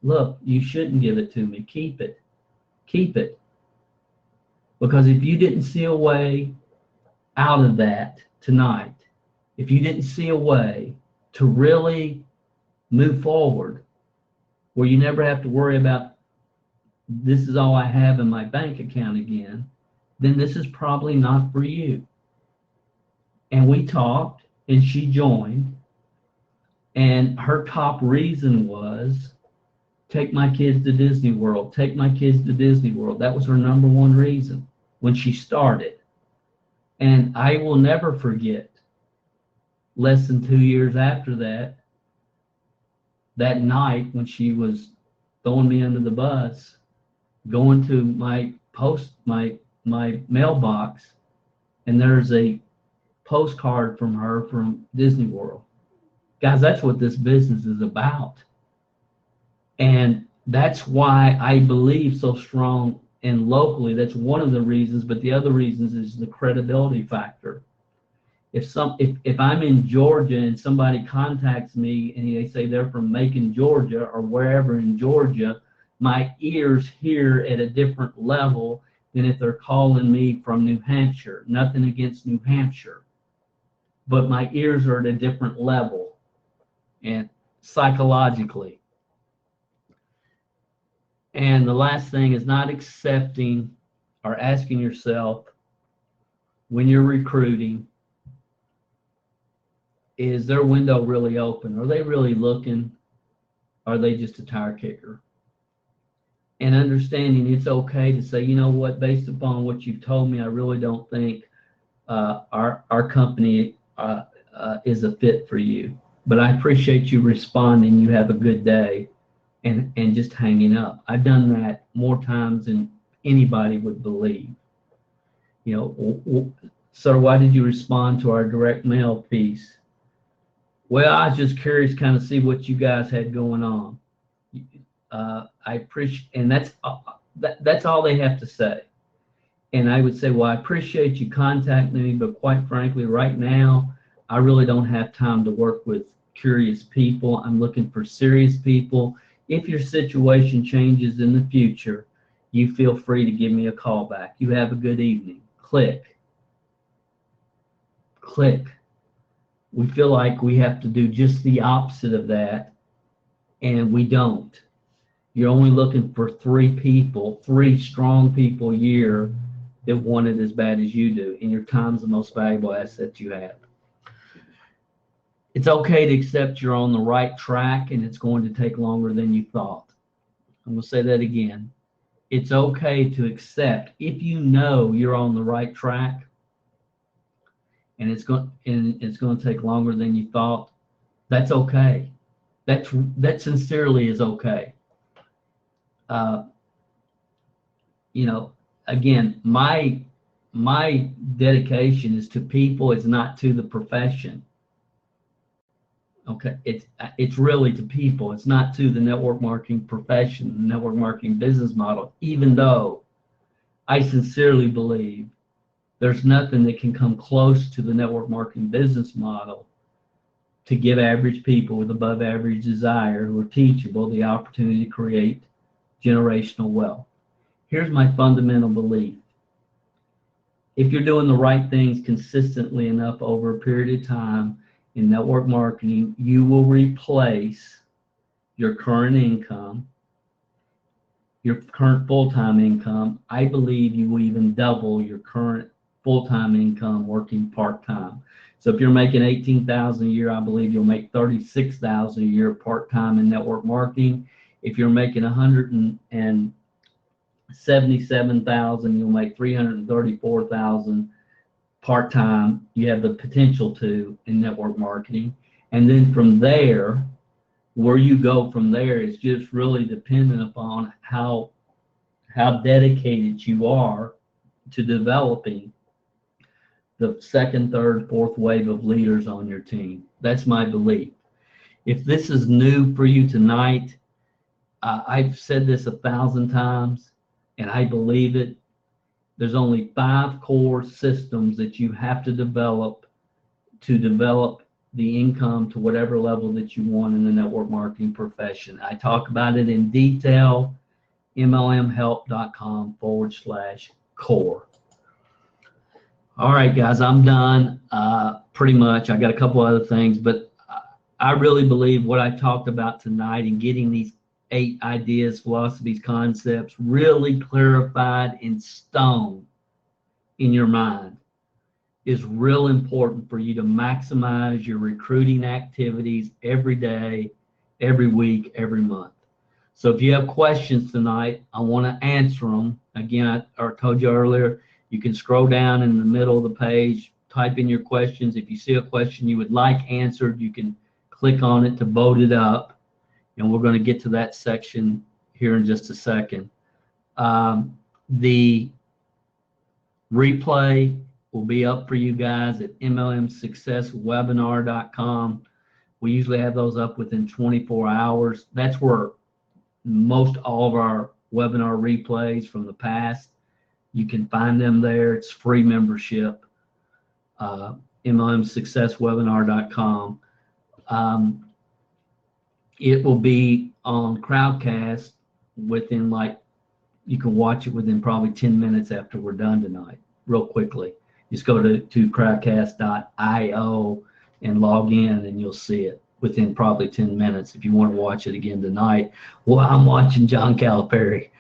look, you shouldn't give it to me. Keep it. Keep it. Because if you didn't see a way out of that tonight, if you didn't see a way to really move forward where you never have to worry about this is all I have in my bank account again, then this is probably not for you. And we talked, and she joined, and her top reason was take my kids to Disney World, take my kids to Disney World. That was her number one reason when she started. And I will never forget, less than 2 years after that, that night when she was throwing me under the bus, going to my mailbox, and there's a postcard from her from Disney World. Guys, that's what this business is about. And that's why I believe so strong and locally. That's one of the reasons, but the other reasons is the credibility factor. If I'm in Georgia and somebody contacts me and they say they're from Macon, Georgia, or wherever in Georgia, my ears hear at a different level than if they're calling me from New Hampshire. Nothing against New Hampshire, but my ears are at a different level, and psychologically. And the last thing is not accepting or asking yourself when you're recruiting, is their window really open? Are they really looking? Are they just a tire kicker? And understanding it's okay to say, you know what, based upon what you've told me, I really don't think our company is a fit for you. But I appreciate you responding. You have a good day, and just hanging up. I've done that more times than anybody would believe. You know, sir, why did you respond to our direct mail piece? Well, I was just curious, kind of see what you guys had going on. I appreciate, and that's all they have to say. And I would say, well, I appreciate you contacting me, but quite frankly, right now, I really don't have time to work with curious people. I'm looking for serious people. If your situation changes in the future, you feel free to give me a call back. You have a good evening. Click. Click. We feel like we have to do just the opposite of that, and we don't. You're only looking for 3 people, 3 strong people a year that want it as bad as you do, and your time's the most valuable asset you have. It's okay to accept you're on the right track and it's going to take longer than you thought. I'm going to say that again. It's okay to accept if you know you're on the right track and it's going to take longer than you thought. That's okay. That sincerely is okay. You know, again, my dedication is to people. It's not to the profession. Okay, it's really to people. It's not to the network marketing profession, the network marketing business model, even though I sincerely believe there's nothing that can come close to the network marketing business model to give average people with above average desire who are teachable the opportunity to create generational wealth. Here's my fundamental belief. If you're doing the right things consistently enough over a period of time in network marketing, you will replace your current income, your current full-time income. I believe you will even double your current full-time income working part-time. So if you're making $18,000 a year, I believe you'll make $36,000 a year part-time in network marketing. If you're making $177,000, you'll make $334,000 part-time. You have the potential to in network marketing. And then from there, where you go from there is just really dependent upon how dedicated you are to developing the second, third, fourth wave of leaders on your team. That's my belief. If this is new for you tonight, I've said this 1,000 times, and I believe it. There's only 5 core systems that you have to develop the income to whatever level that you want in the network marketing profession. I talk about it in detail, mlmhelp.com/core. All right, guys, I'm done pretty much. I got a couple other things, but I really believe what I talked about tonight and getting these 8 ideas, philosophies, concepts really clarified in stone in your mind is real important for you to maximize your recruiting activities every day, every week, every month. So if you have questions tonight, I want to answer them. Again, I told you earlier, you can scroll down in the middle of the page, type in your questions. If you see a question you would like answered, you can click on it to vote it up. And we're going to get to that section here in just a second. The replay will be up for you guys at mlmsuccesswebinar.com. We usually have those up within 24 hours. That's where most all of our webinar replays from the past, you can find them there. It's free membership, mlmsuccesswebinar.com. It will be on Crowdcast within you can watch it within probably 10 minutes after we're done tonight, real quickly. Just go to crowdcast.io and log in and you'll see it within probably 10 minutes if you want to watch it again tonight. Well, I'm watching John Calipari.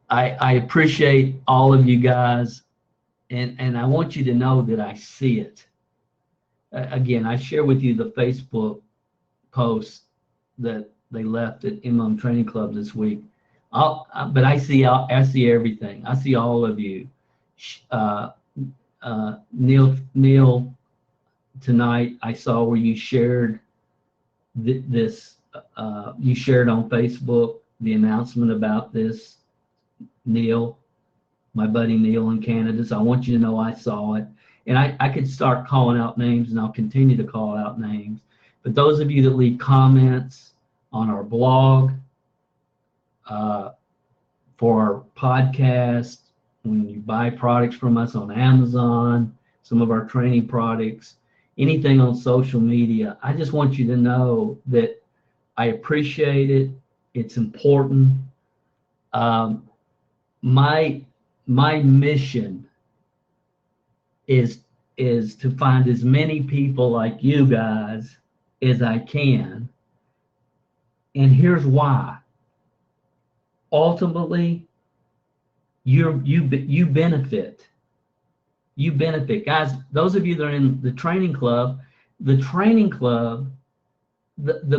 I appreciate all of you guys, and I want you to know that I see it. Again, I share with you the Facebook post that they left at MLM Training Club this week. But I see everything. I see all of you. Neil, tonight I saw where you shared this. You shared on Facebook the announcement about this. Neil, my buddy Neil in Canada. So I want you to know I saw it. And I could start calling out names, and I'll continue to call out names. But those of you that leave comments on our blog, for our podcast, when you buy products from us on Amazon, some of our training products, anything on social media, I just want you to know that I appreciate it. It's important. My mission is to find as many people like you guys as I can. And here's why. Ultimately, you benefit. You benefit. Guys, those of you that are in the training club, the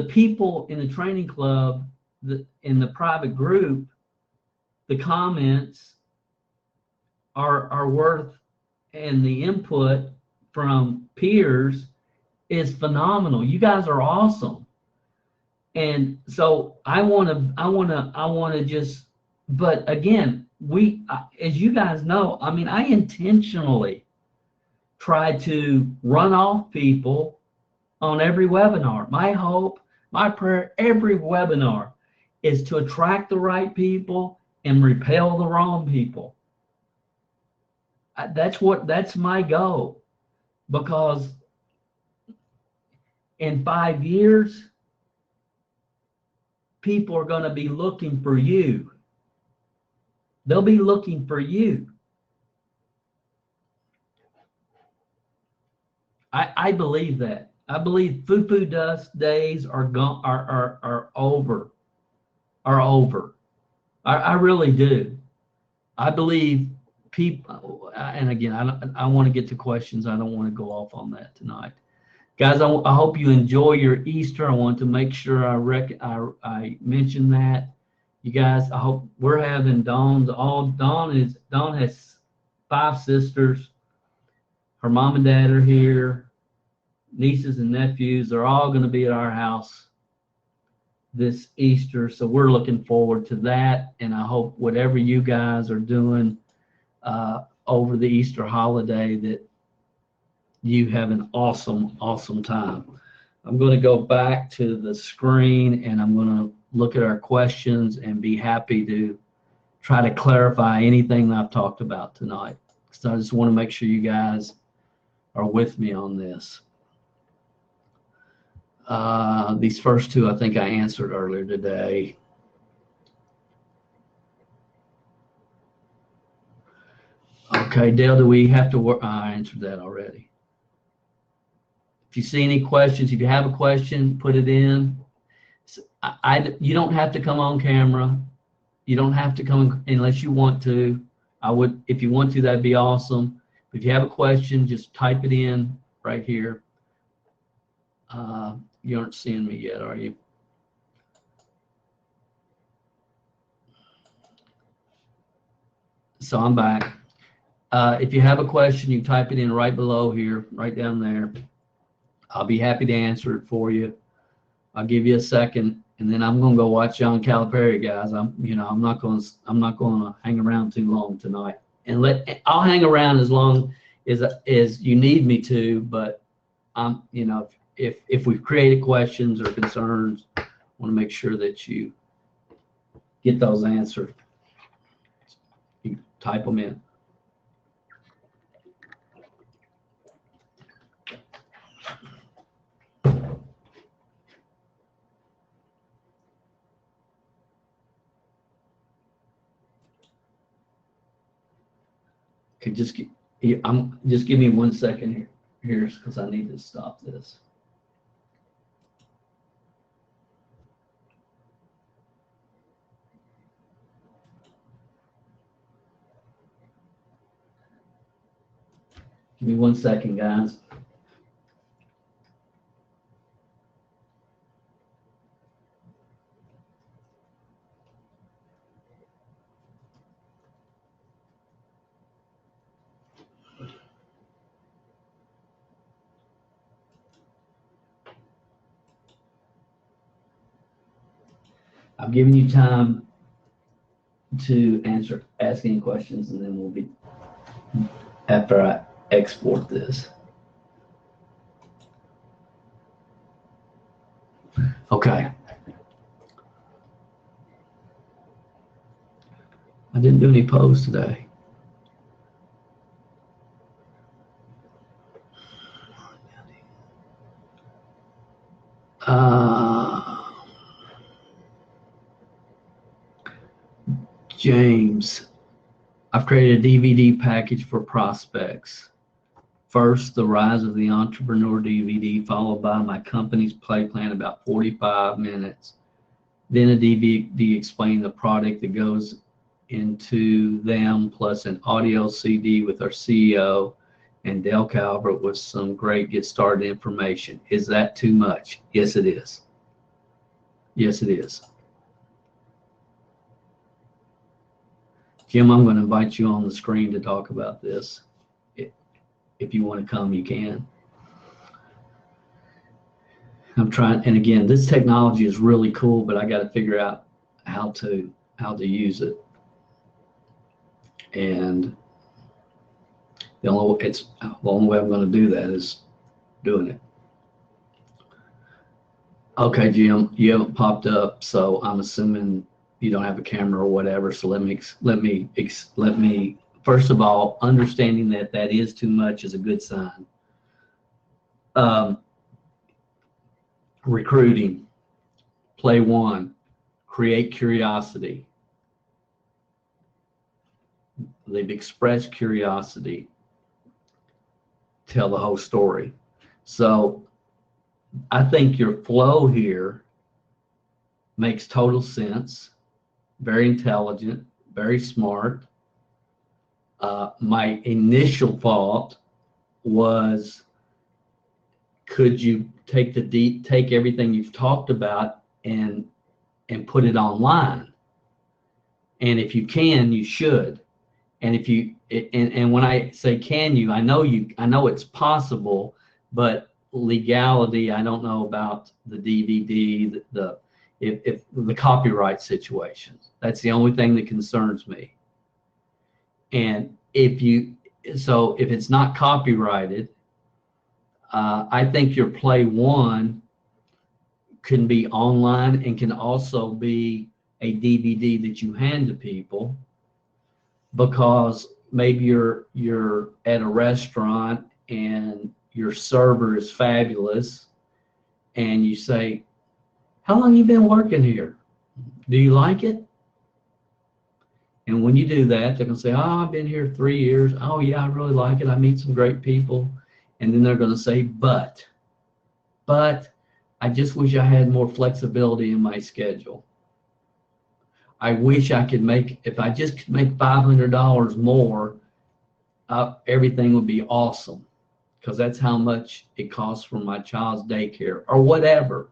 people in the training club, in the private group, the comments are worth, and the input from peers is phenomenal. You guys are awesome. And so I want to just, but again, as you guys know, I mean, I intentionally try to run off people on every webinar. My hope, my prayer, every webinar is to attract the right people and repel the wrong people. That's my goal, because in 5 years, people are going to be looking for you. They'll be looking for you. I believe that. I believe foo-foo dust days are over. I really do. I believe people, and again, I want to get to questions. I don't want to go off on that tonight. Guys, I hope you enjoy your Easter. I want to make sure I mention that. You guys, I hope we're having Dawn has 5 sisters. Her mom and dad are here. Nieces and nephews are all going to be at our house this Easter. So we're looking forward to that. And I hope whatever you guys are doing over the Easter holiday, that you have an awesome, awesome time. I'm going to go back to the screen, and I'm going to look at our questions and be happy to try to clarify anything that I've talked about tonight. So I just want to make sure you guys are with me on this. These first 2, I think I answered earlier today. Okay, Dale, do we have to work? I answered that already. If you see any questions, if you have a question, put it in. You don't have to come on camera. You don't have to come unless you want to. If you want to, that'd be awesome. If you have a question, just type it in right here. You aren't seeing me yet, are you? So I'm back. If you have a question, you type it in right below here, right down there. I'll be happy to answer it for you. I'll give you a second, and then I'm going to go watch John Calipari, guys. I'm not going to hang around too long tonight. And I'll hang around as long as you need me to, but if we've created questions or concerns, I want to make sure that you get those answered. You type them in. Okay, just give me 1 second here, because I need to stop this. Give me 1 second, guys. I'm giving you time to ask any questions, and then we'll be, after I export this. Okay. I didn't do any posts today. James, I've created a DVD package for prospects. First, the Rise of the Entrepreneur DVD, followed by my company's play plan, about 45 minutes. Then a DVD explaining the product that goes into them, plus an audio CD with our CEO and Dale Calvert with some great get started information. Is that too much? Yes, it is. Yes, it is. Jim, I'm going to invite you on the screen to talk about this. If you want to come, you can. I'm trying, and again, this technology is really cool, but I got to figure out how to use it. And the only way I'm going to do that is doing it. Okay, Jim, you haven't popped up, so I'm assuming you don't have a camera or whatever. So let me first of all, understanding that is too much is a good sign. Recruiting, play one, create curiosity. They've expressed curiosity, tell the whole story. So I think your flow here makes total sense, very intelligent, very smart. My initial thought was, could you take everything you've talked about and put it online? And if you can, you should. And if you and when I say can you, I know it's possible, but legality, I don't know about the DVD, if the copyright situations. That's the only thing that concerns me. And if it's not copyrighted, I think your play one can be online and can also be a DVD that you hand to people, because maybe you're at a restaurant and your server is fabulous, and you say, how long you been working here? Do you like it? And when you do that, they're going to say, oh, I've been here 3 years. Oh, yeah, I really like it. I meet some great people. And then they're going to say, but I just wish I had more flexibility in my schedule. I wish I could if I just could make $500 more, everything would be awesome. because that's how much it costs for my child's daycare or whatever.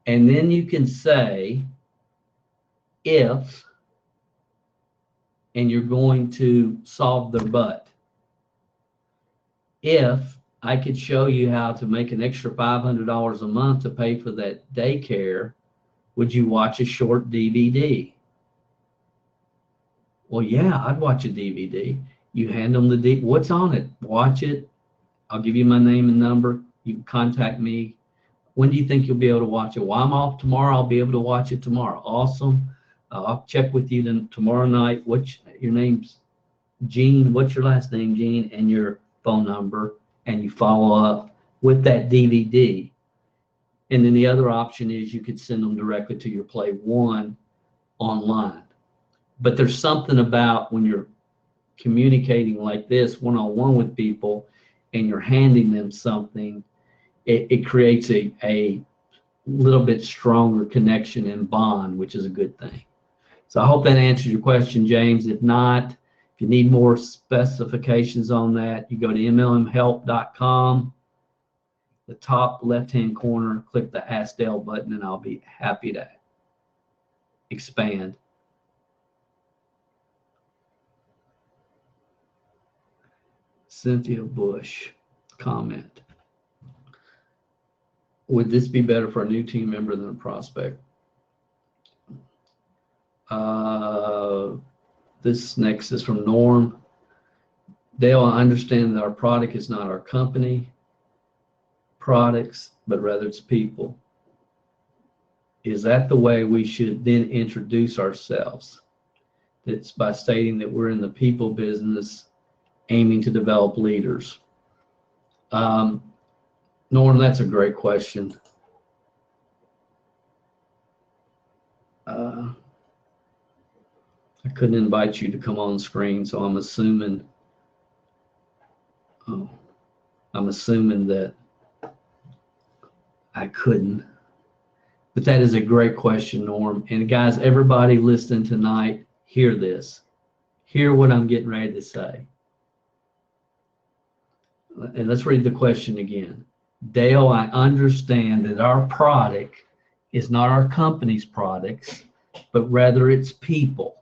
And then you can say if, and you're going to solve their butt. If I could show you how to make an extra $500 a month to pay for that daycare, would you watch a short DVD? Well, yeah, I'd watch a DVD. You hand them the what's on it? Watch it. I'll give you my name and number. You can contact me. When do you think you'll be able to watch it? Well, I'm off tomorrow. I'll be able to watch it tomorrow. Awesome. I'll check with you then tomorrow night. Your name's Gene. What's your last name, Gene? And your phone number. And you follow up with that DVD. And then the other option is you could send them directly to your Play One online. But there's something about when you're communicating like this one-on-one with people and you're handing them something, it creates a little bit stronger connection and bond, which is a good thing. So I hope that answers your question, James. If not, if you need more specifications on that, you go to mlmhelp.com, the top left-hand corner, click the Ask Dale button, and I'll be happy to expand. Cynthia Bush comment. Would this be better for a new team member than a prospect? This next is from Norm. Dale, I understand that our product is not our company products, but rather it's people. Is that the way we should then introduce ourselves? It's by stating that we're in the people business aiming to develop leaders. Norm, that's a great question. I couldn't invite you to come on screen, so I'm assuming that I couldn't. But that is a great question, Norm. And guys, everybody listening tonight, hear this. Hear what I'm getting ready to say. And let's read the question again. Dale, I understand that our product is not our company's products, but rather it's people.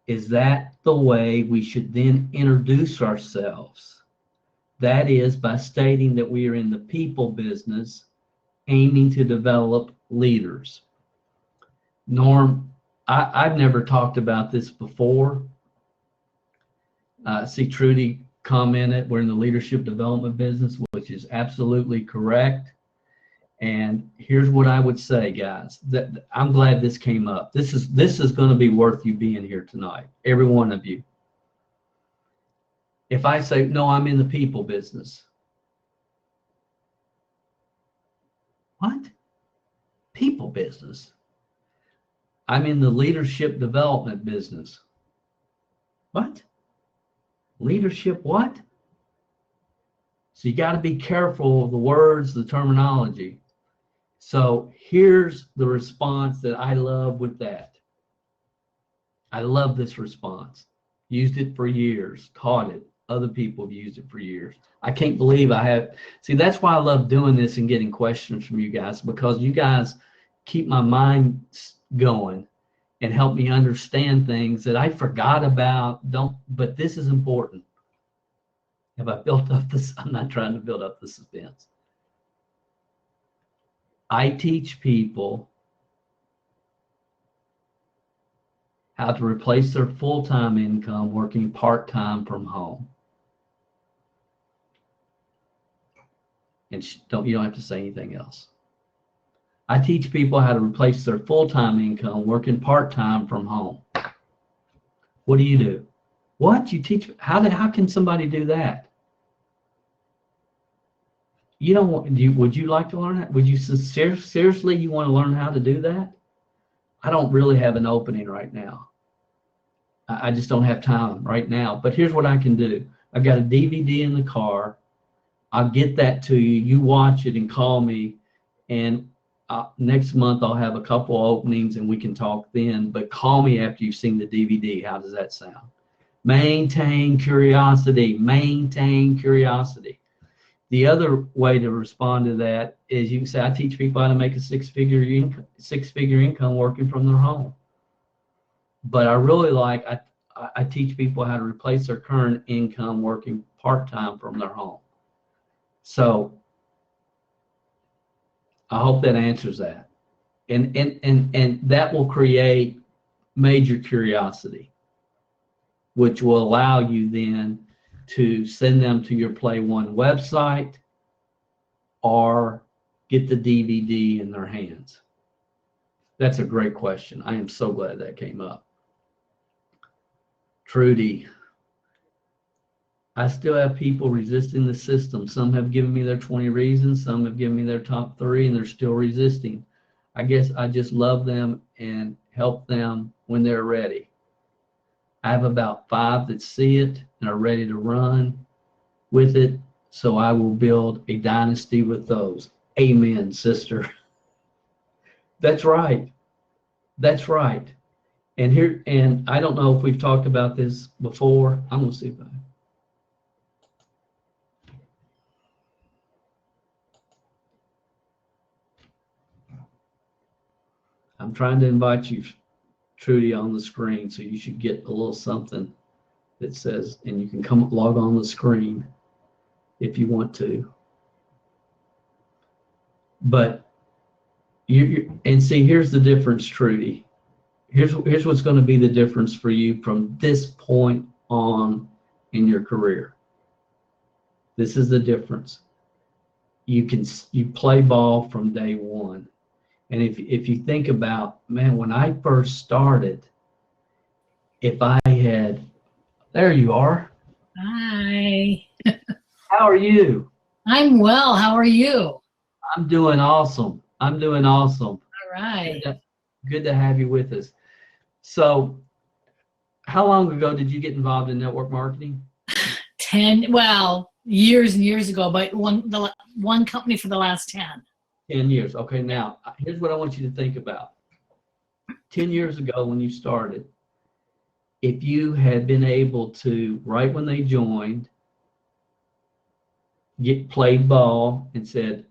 Is that the way we should then introduce ourselves? That is by stating that we are in the people business, aiming to develop leaders. Norm, I've never talked about this before. See Trudy commented, we're in the leadership development business, which is absolutely correct. And here's what I would say, guys, that I'm glad this came up. This is going to be worth you being here tonight, every one of you. If I say, no, I'm in the people business. What? People business? I'm in the leadership development business. What? Leadership what? So you got to be careful of the words, the terminology. So here's the response that I love with that. I love this response. Used it for years, taught it. Other people have used it for years. I can't believe I have. See, that's why I love doing this and getting questions from you guys, because you guys keep my mind going and help me understand things that I forgot about. But this is important. Have I built up this? I'm not trying to build up the suspense. I teach people how to replace their full-time income working part-time from home. And you don't have to say anything else. I teach people how to replace their full-time income working part-time from home. What do? What? You teach? How can somebody do that? You don't want? Would you like to learn that? Would you seriously you want to learn how to do that? I don't really have an opening right now. I just don't have time right now. But here's what I can do. I've got a DVD in the car. I'll get that to you. You watch it and call me. And next month I'll have a couple openings and we can talk then. But call me after you've seen the DVD. How does that sound? Maintain curiosity. Maintain curiosity. The other way to respond to that is you can say, I teach people how to make a six-figure income working from their home. But I really like, I teach people how to replace their current income working part-time from their home. So I hope that answers that. And that will create major curiosity, which will allow you then to send them to your Play One website or get the DVD in their hands. That's a great question. I am so glad that came up. Trudy, I still have people resisting the system. Some have given me their 20 reasons. Some have given me their top 3, and they're still resisting. I guess I just love them and help them when they're ready. I have about 5 that see it and are ready to run with it, so I will build a dynasty with those. Amen, sister. That's right. That's right. And I don't know if we've talked about this before. I'm going to see if I'm trying to invite you, Trudy, on the screen, so you should get a little something that says, and you can come log on the screen if you want to. But and see, here's the difference, Trudy. Here's what's going to be the difference for you from this point on in your career. This is the difference. You play ball from day one. And if you think about, man, when I first started, if I had, there you are. Hi. How are you? I'm well. How are you? I'm doing awesome. I'm doing awesome. All right. Good to have you with us. So, how long ago did you get involved in network marketing? Years and years ago, but one company for the last 10. 10 years. Okay, now, here's what I want you to think about. 10 years ago when you started, if you had been able to, right when they joined, played ball and said,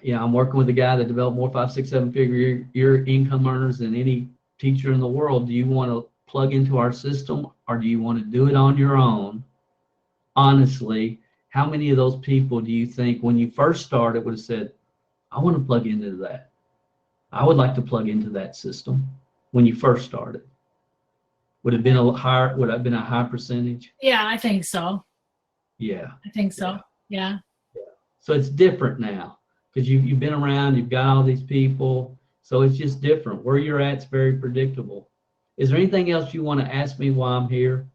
yeah, I'm working with a guy that developed more 5, 6, 7 figure year income earners than any teacher in the world. Do you want to plug into our system or do you want to do it on your own? Honestly, how many of those people do you think when you first started would have said, I want to plug into that? I would like to plug into that system when you first started. Would have been a high percentage? Yeah, I think so. Yeah. I think so. Yeah. So it's different now because you've been around, you've got all these people. So it's just different. Where you're at is very predictable. Is there anything else you want to ask me while I'm here?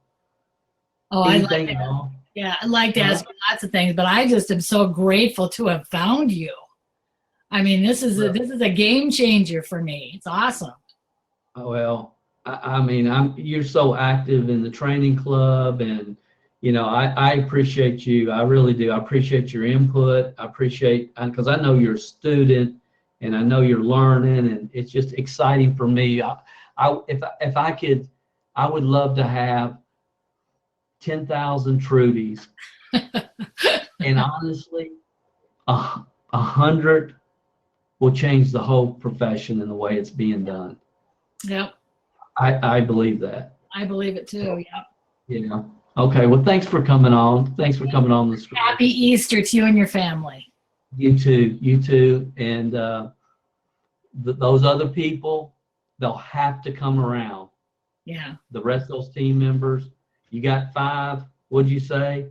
Oh, Anything at all? Yeah, I'd like to ask you lots of things, but I just am so grateful to have found you. I mean, this is a game changer for me. It's awesome. Well, I mean, you're so active in the training club, and I appreciate you. I really do. I appreciate your input. I appreciate, because I know you're a student, and I know you're learning, and it's just exciting for me. If I could, I would love to have 10,000 Trudys, and honestly, 100 will change the whole profession and the way it's being done. Yep. I believe that. I believe it too. Yep. Yeah. Okay. Well, thanks for coming on. Thanks for coming on the screen. Happy Easter to you and your family. You too. You too. And those other people, they'll have to come around. Yeah. The rest of those team members, you got 5. What'd you say?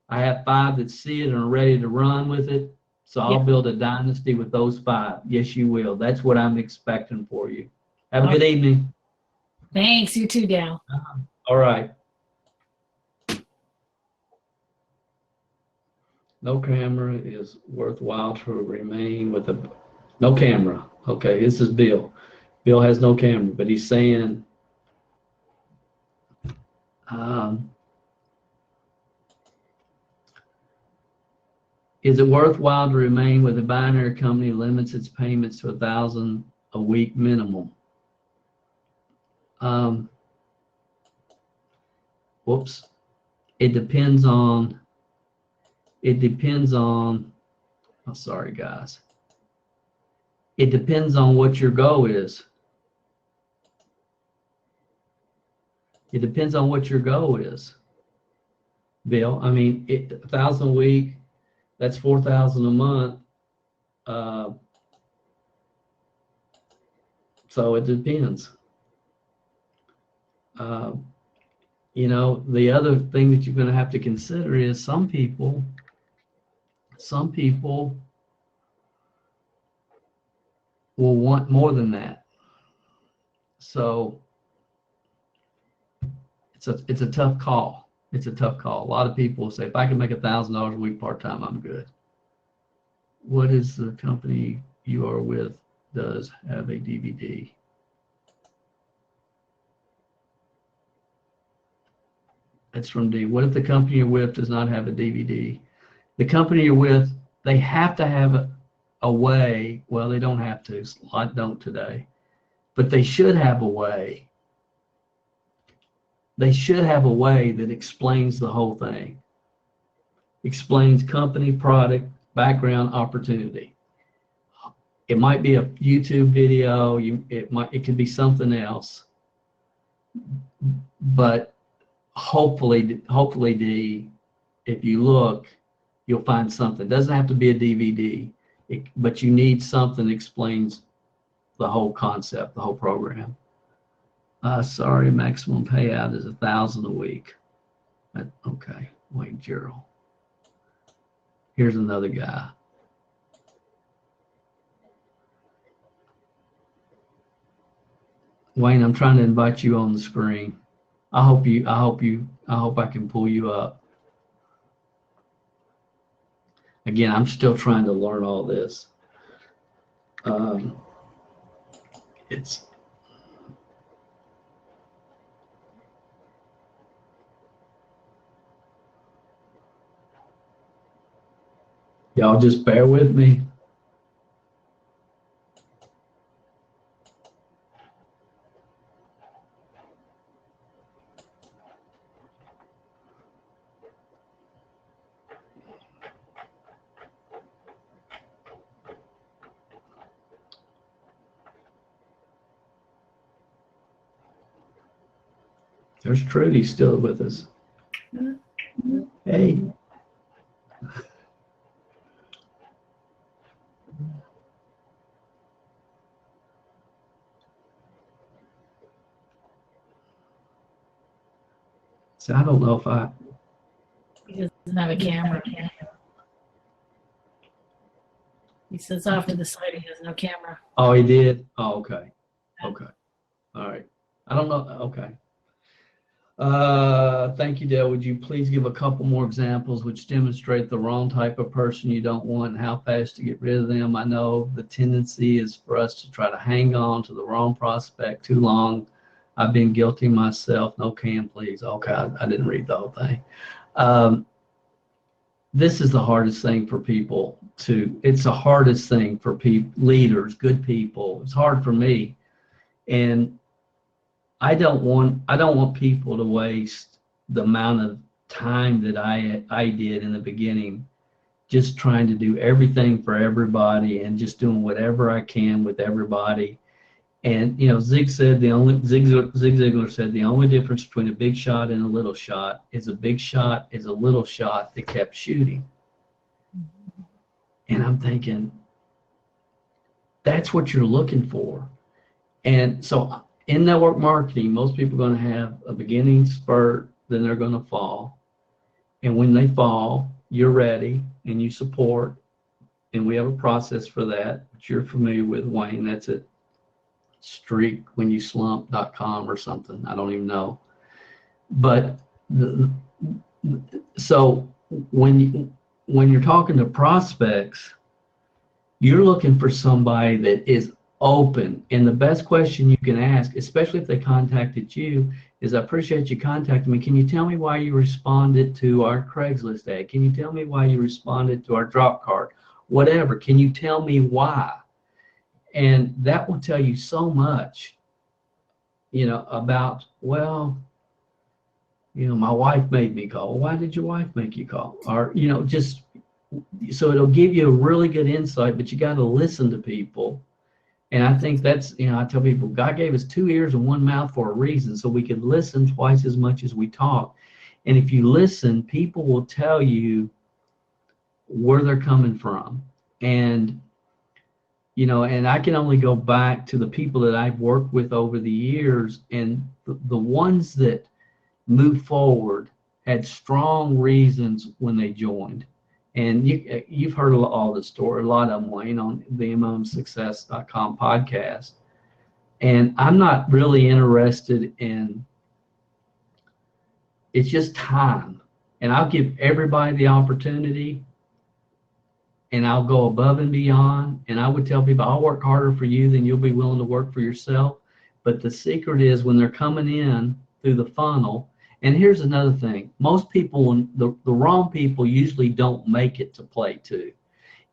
I have 5 that see it and are ready to run with it. So I'll build a dynasty with those 5. Yes, you will. That's what I'm expecting for you. Have a good evening. Thanks. You too, Dale. All right. No camera is worthwhile to remain with no camera. Okay, this is Bill. Bill has no camera, but he's saying, is it worthwhile to remain with a binary company that limits its payments to $1,000 a week minimum? whoops, it depends on, oh, sorry guys. It depends on what your goal is. It depends on what your goal is, Bill. I mean, 1,000 a week, that's 4,000 a month. So it depends. You know, the other thing that you're going to have to consider is some people will want more than that. So it's a tough call. It's a tough call. A lot of people will say, if I can make $1,000 a week part-time, I'm good. What is the company you are with does have a DVD? That's from D. What if the company you're with does not have a DVD? The company you're with, they have to have a way. Well, they don't have to. A lot don't today. But they should have a way. They should have a way that explains the whole thing. Explains company, product, background, opportunity. It might be a YouTube video. It could be something else. But hopefully, D, if you look, you'll find something. It doesn't have to be a DVD, but you need something that explains the whole concept, the whole program. Sorry, maximum payout is 1,000 a week. Okay, Wayne Gerald. Here's another guy. Wayne, I'm trying to invite you on the screen. I hope I can pull you up. Again, I'm still trying to learn all this. Y'all just bear with me. There's Trudy still with us. Hey. So I don't know if He doesn't have a camera. He says off to the side he has no camera. Oh, he did? Oh, okay. Okay. All right. I don't know. Okay. Thank you, Dale. Would you please give a couple more examples which demonstrate the wrong type of person you don't want and how fast to get rid of them? I know the tendency is for us to try to hang on to the wrong prospect too long. I've been guilty myself. No can, please. Okay, I didn't read the whole thing. This is the hardest thing for people to, it's the hardest thing for leaders, good people. It's hard for me. And I don't want people to waste the amount of time that I did in the beginning, just trying to do everything for everybody and just doing whatever I can with everybody. And you know, Zig Ziglar said the only difference between a big shot and a little shot is a big shot is a little shot that kept shooting. And I'm thinking, that's what you're looking for. And so in network marketing, most people are going to have a beginning spurt, then they're going to fall. And when they fall, you're ready and you support. And we have a process for that, which you're familiar with, Wayne. That's at streakwhenyouslump.com or something. I don't even know. But so when you're talking to prospects, you're looking for somebody that is open. And the best question you can ask, especially if they contacted you, is I appreciate you contacting me. Can you tell me why you responded to our Craigslist ad? Can you tell me why you responded to our drop card? Whatever. Can you tell me why? And that will tell you so much, you know, about, well, my wife made me call. Well, why did your wife make you call? Or, just so it'll give you a really good insight, but you got to listen to people. And I think that's, I tell people, God gave us 2 ears and 1 mouth for a reason, so we could listen twice as much as we talk. And if you listen, people will tell you where they're coming from. And, and I can only go back to the people that I've worked with over the years, and the ones that moved forward had strong reasons when they joined. And you've heard all the story, a lot of them, Wayne, on the MLMsuccess.com podcast. And I'm not really interested in, it's just time. And I'll give everybody the opportunity, and I'll go above and beyond. And I would tell people, I'll work harder for you than you'll be willing to work for yourself. But the secret is when they're coming in through the funnel. And here's another thing. Most people, the wrong people usually don't make it to play 2.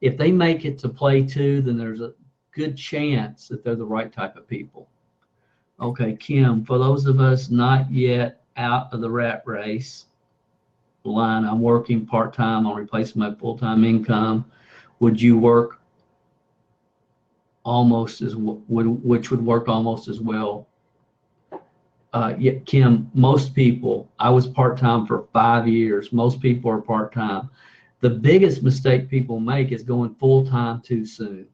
If they make it to play 2, then there's a good chance that they're the right type of people. Okay, Kim, for those of us not yet out of the rat race line, I'm working part-time on replacing my full-time income. Would you work almost as, which would work almost as well? Yeah, Kim, most people, I was part-time for 5 years. Most people are part-time. The biggest mistake people make is going full-time too soon.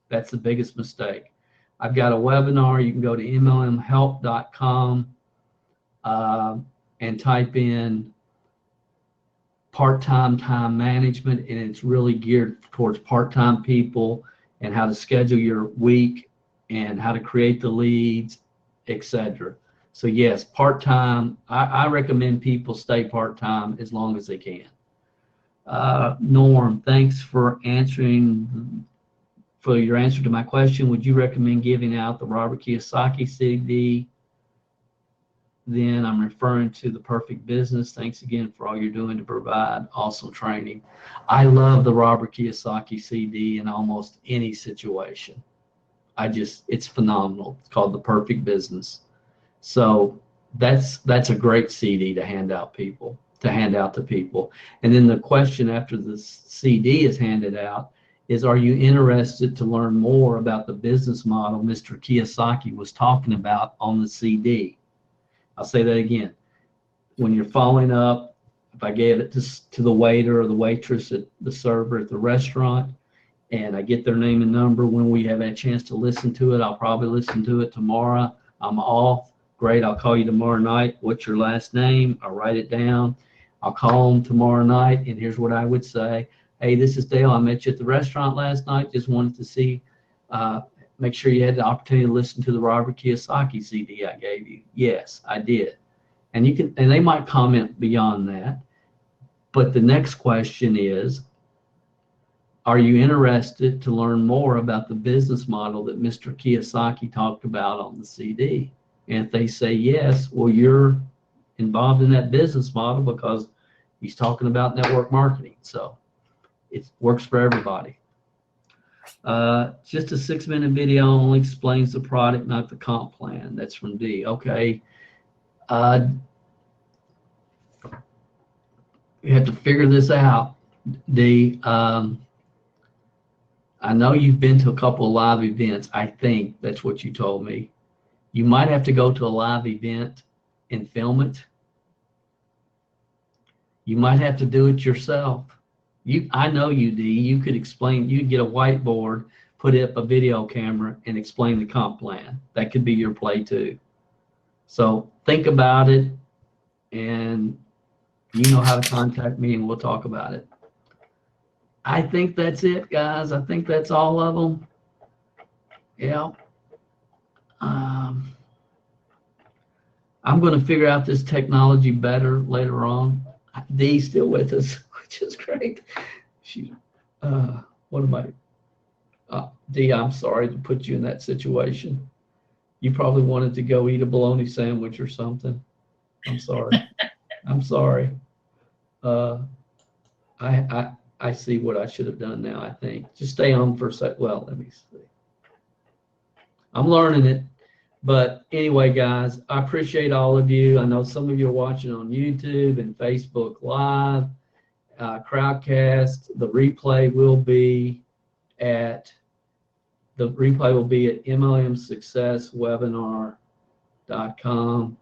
That's the biggest mistake. I've got a webinar. You can go to mlmhelp.com and type in part-time time management, and it's really geared towards part-time people and how to schedule your week and how to create the leads, etc. So yes, part-time, I recommend people stay part-time as long as they can. Norm, thanks for your answer to my question. Would you recommend giving out the Robert Kiyosaki CD? Then I'm referring to the Perfect Business. Thanks again for all you're doing to provide awesome training. I love the Robert Kiyosaki CD in almost any situation. It's phenomenal. It's called The Perfect Business. So that's a great CD to hand out to people. And then the question after the CD is handed out is, are you interested to learn more about the business model Mr. Kiyosaki was talking about on the CD? I'll say that again. When you're following up, if I gave it to the waiter or the waitress at the server at the restaurant, and I get their name and number when we have a chance to listen to it, I'll probably listen to it tomorrow. I'm off. Great, I'll call you tomorrow night. What's your last name? I'll write it down. I'll call them tomorrow night, and here's what I would say. Hey, this is Dale. I met you at the restaurant last night. Just wanted to see, make sure you had the opportunity to listen to the Robert Kiyosaki CD I gave you. Yes, I did. And they might comment beyond that. But the next question is, are you interested to learn more about the business model that Mr. Kiyosaki talked about on the CD? And if they say yes, well, you're involved in that business model because he's talking about network marketing. So it works for everybody. Just a 6-minute video only explains the product, not the comp plan. That's from D. Okay. You have to figure this out, D. I know you've been to a couple of live events. I think that's what you told me. You might have to go to a live event and film it. You might have to do it yourself. I know you, D. You could explain, you could get a whiteboard, put up a video camera, and explain the comp plan. That could be your play too. So think about it, and you know how to contact me, and we'll talk about it. I think that's it, guys. I think that's all of them. Yeah. I'm going to figure out this technology better later on. Dee's still with us, which is great. What am I? Dee, I'm sorry to put you in that situation. You probably wanted to go eat a bologna sandwich or something. I'm sorry. I'm sorry. I see what I should have done now, I think. Just stay on for a sec. Well, let me see. I'm learning it. But anyway, guys, I appreciate all of you. I know some of you are watching on YouTube and Facebook Live, Crowdcast. The replay will be at MLMSuccessWebinar.com.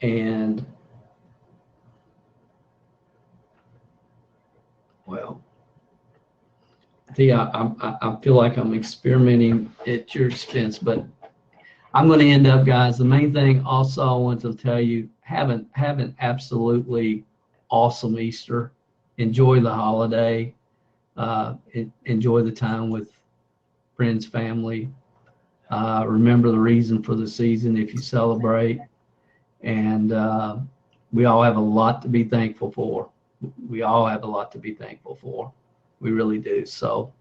And well, I feel like I'm experimenting at your expense, but I'm going to end up, guys. The main thing also I want to tell you, have an absolutely awesome Easter. Enjoy the holiday. Enjoy the time with friends, family. Remember the reason for the season if you celebrate. And we all have a lot to be thankful for. We all have a lot to be thankful for. We really do. So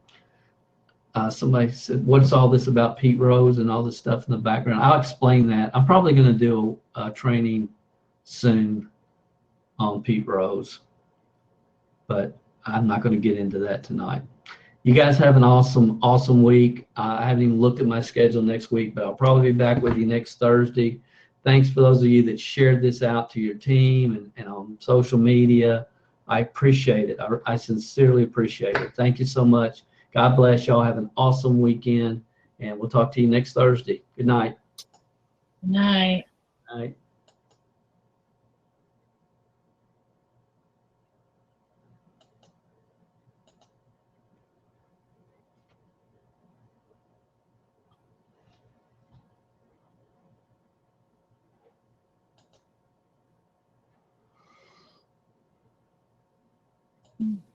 somebody said, what's all this about Pete Rose and all this stuff in the background? I'll explain that. I'm probably going to do a training soon on Pete Rose, but I'm not going to get into that tonight. You guys have an awesome week. I haven't even looked at my schedule next week, but I'll probably be back with you next Thursday. Thanks for those of you that shared this out to your team and on social media. I appreciate it. I sincerely appreciate it. Thank you so much. God bless y'all. Have an awesome weekend, and we'll talk to you next Thursday. Good night. Good night. Night. Mm.